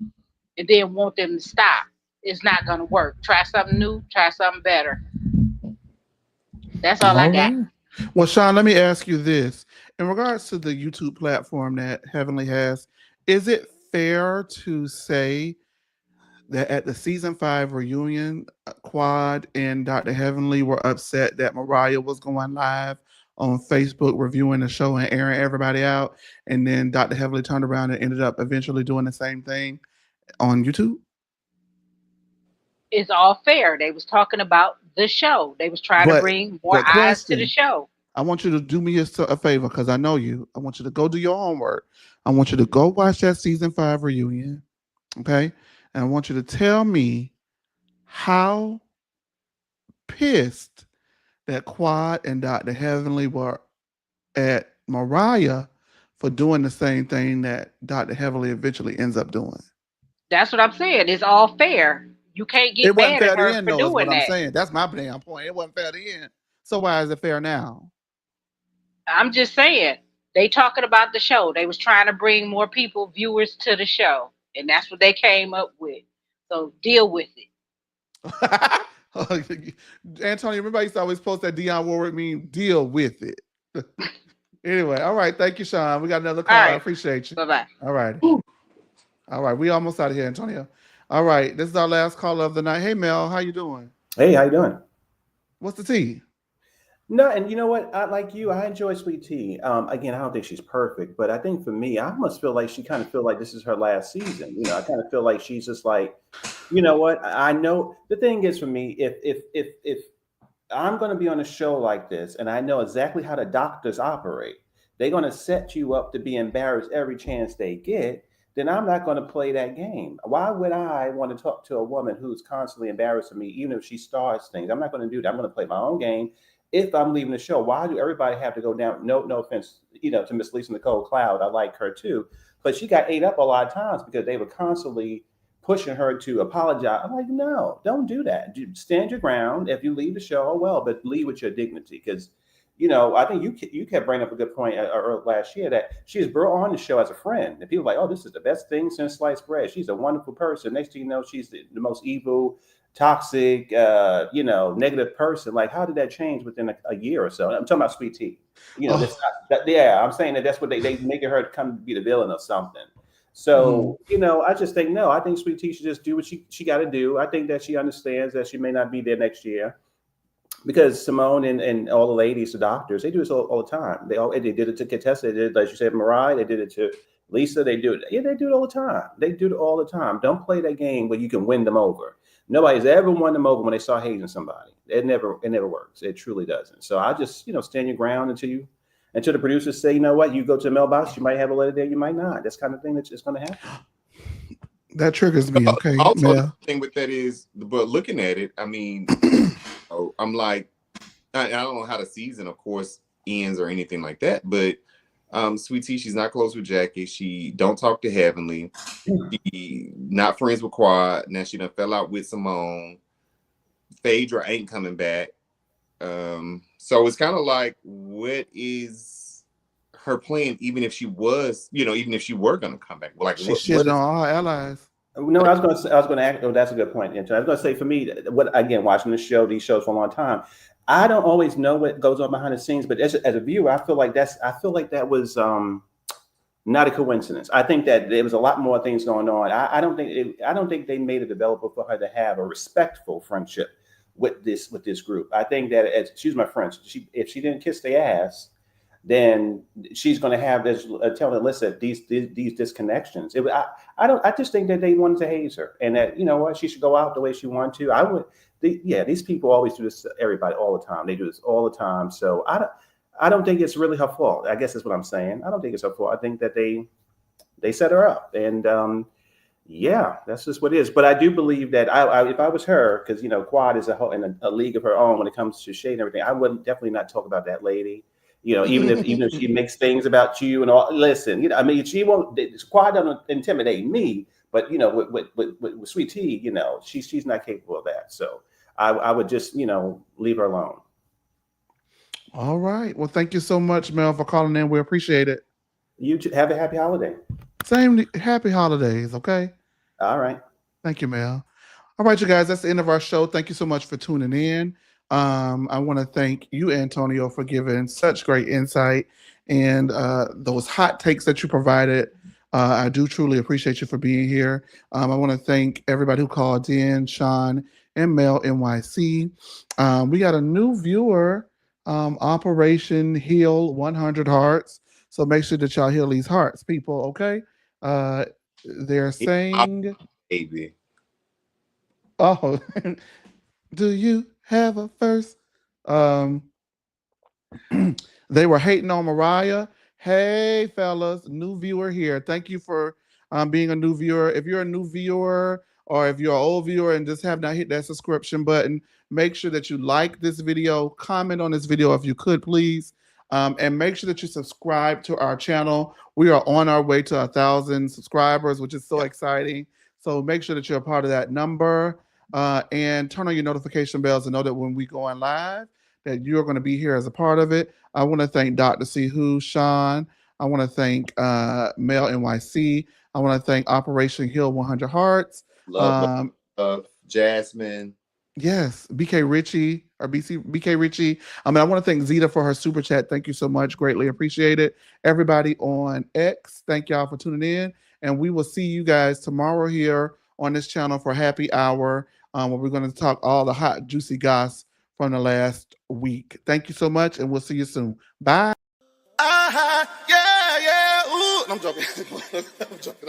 and then want them to stop. It's not gonna work. Try something new, try something better. That's all I All got. right. Well, Sean, let me ask you this. In regards to the YouTube platform that Heavenly has, is it fair to say that at the season 5 reunion, Quad and Dr. Heavenly were upset that Mariah was going live on Facebook reviewing the show and airing everybody out, and then Dr. Heavenly turned around and ended up eventually doing the same thing on YouTube? It's all fair. They was talking about the show. They was trying to But bring more but eyes to the question, show. I want you to do me a favor because I know you. I want you to go do your homework. I want you to go watch that season 5 reunion. Okay. And I want you to tell me how pissed that Quad and Dr. Heavenly were at Mariah for doing the same thing that Dr. Heavenly eventually ends up doing. That's what I'm saying. It's all fair. You can't It get wasn't mad at fair to her end, for though, is what doing I'm that. saying. That's my damn point. It wasn't fair to end. So why is it fair now? I'm just saying. They talking about the show. They was trying to bring more people, viewers to the show. And that's what they came up with. So deal with it. Antonio, remember I used to always post that Dionne Warwick meme, deal with it. Anyway, all right. Thank you, Sean. We got another call. All I right. appreciate you. Bye-bye. All right. All right. We almost out of here, Antonio. All right. This is our last caller of the night. Hey, Mel, how you doing? Hey, how you doing? What's the tea? No, and you know what? I like you. I enjoy Sweet Tea. Again, I don't think she's perfect, but I think for me, I almost feel like she kind of feel like this is her last season. I kind of feel like she's just like, you know what? I know the thing is for me, if I'm going to be on a show like this, and I know exactly how the doctors operate, they're going to set you up to be embarrassed every chance they get. Then I'm not going to play that game. Why would I want to talk to a woman who's constantly embarrassing me, even if she starts things? I'm not going to do that. I'm going to play my own game. If I'm leaving the show, why do everybody have to go down? No offense, to Miss Lisa Nicole Cloud. I like her too, but she got ate up a lot of times because they were constantly pushing her to apologize. I'm like, no, don't do that. Stand your ground. If you leave the show, oh well, but leave with your dignity. Because, I think you kept bringing up a good point last year that she was brought on the show as a friend. And people were like, oh, this is the best thing since sliced bread. She's a wonderful person. Next thing you know, she's the most evil, toxic, negative person. Like, how did that change within a year or so? I'm talking about Sweet Tea. I'm saying that's what they making her come be the villain or something. So, I just think, no, I think Sweet Tea should just do what she got to do. I think that she understands that she may not be there next year. because Simone and all the ladies, the doctors, they do this all the time. They did it to Contessa. They did it, like you said, Mariah. They did it to Lisa. They do it. Yeah, they do it all the time. They do it all the time. Don't play that game where you can win them over. Nobody's ever won them over when they saw hazing somebody. It never works. It truly doesn't. So I just, stand your ground until the producers say, you know what, you go to the mailbox, you might have a letter there, you might not. That's kind of thing that's just going to happen. That triggers me. Okay, also, Mel. the thing with that is, but looking at it, I mean, I'm like, I don't know how the season, of course, ends or anything like that, but Sweet Tea, she's not close with Jackie. She don't talk to Heavenly. She not friends with Quad. Now she done fell out with Simone. Phadra ain't coming back. So it's kind of like, what is her plan? Even if she was, even if she were gonna come back, like She's shitting on all her allies. No, I was going to ask. Oh, that's a good point. I was going to say, for me, watching these shows for a long time, I don't always know what goes on behind the scenes. But as a viewer, I feel like that was not a coincidence. I think that there was a lot more things going on. I don't think they made it available for her to have a respectful friendship with this group. I think that, excuse my French, if she didn't kiss their ass, then she's going to have this telling Alyssa these disconnections. I just think that they wanted to haze her, and that, what, she should go out the way she wanted to. These people always do this to everybody all the time. They do this all the time. So I don't think it's really her fault. I guess that's what I'm saying. I don't think it's her fault. I think that they set her up, and that's just what it is. But I do believe that if I was her, because Quad is in a league of her own when it comes to shade and everything, I would definitely not talk about that lady. Even if she makes things about you and all. Listen, I mean, she won't. Quad doesn't intimidate me, but with Sweet Tea, she's not capable of that. So I would just leave her alone. All right. Well, thank you so much, Mel, for calling in. We appreciate it. You have a happy holiday. Same happy holidays. Okay. All right. Thank you, Mel. All right, you guys, that's the end of our show. Thank you so much for tuning in. I want to thank you, Antonio, for giving such great insight and those hot takes that you provided. I do truly appreciate you for being here. I want to thank everybody who called in, Sean and Mel NYC. We got a new viewer, Operation Heal 100 Hearts. So make sure that y'all heal these hearts, people, okay? They're saying... Baby. Oh, do you have a first? They were hating on Mariah. Hey, fellas, new viewer here. Thank you for being a new viewer. If you're a new viewer or if you're an old viewer and just have not hit that subscription button, make sure that you like this video, comment on this video if you could, please. And make sure that you subscribe to our channel. We are on our way to 1,000 subscribers, which is so exciting. So make sure that you're a part of that number. And turn on your notification bells and know that when we go on live, that you're going to be here as a part of it. I want to thank Dr. C. Who, Sean. I want to thank Mel NYC. I want to thank Operation Heal 100 Hearts. Love Jasmine. Yes, BK Richie or BK Richie. I want to thank Zeta for her super chat. Thank you so much. Greatly appreciate it. Everybody on X, thank y'all for tuning in. And we will see you guys tomorrow here on this channel for Happy Hour, where we're going to talk all the hot, juicy goss from the last week. Thank you so much, and we'll see you soon. Bye. Yeah. Ooh, I'm joking. I'm joking.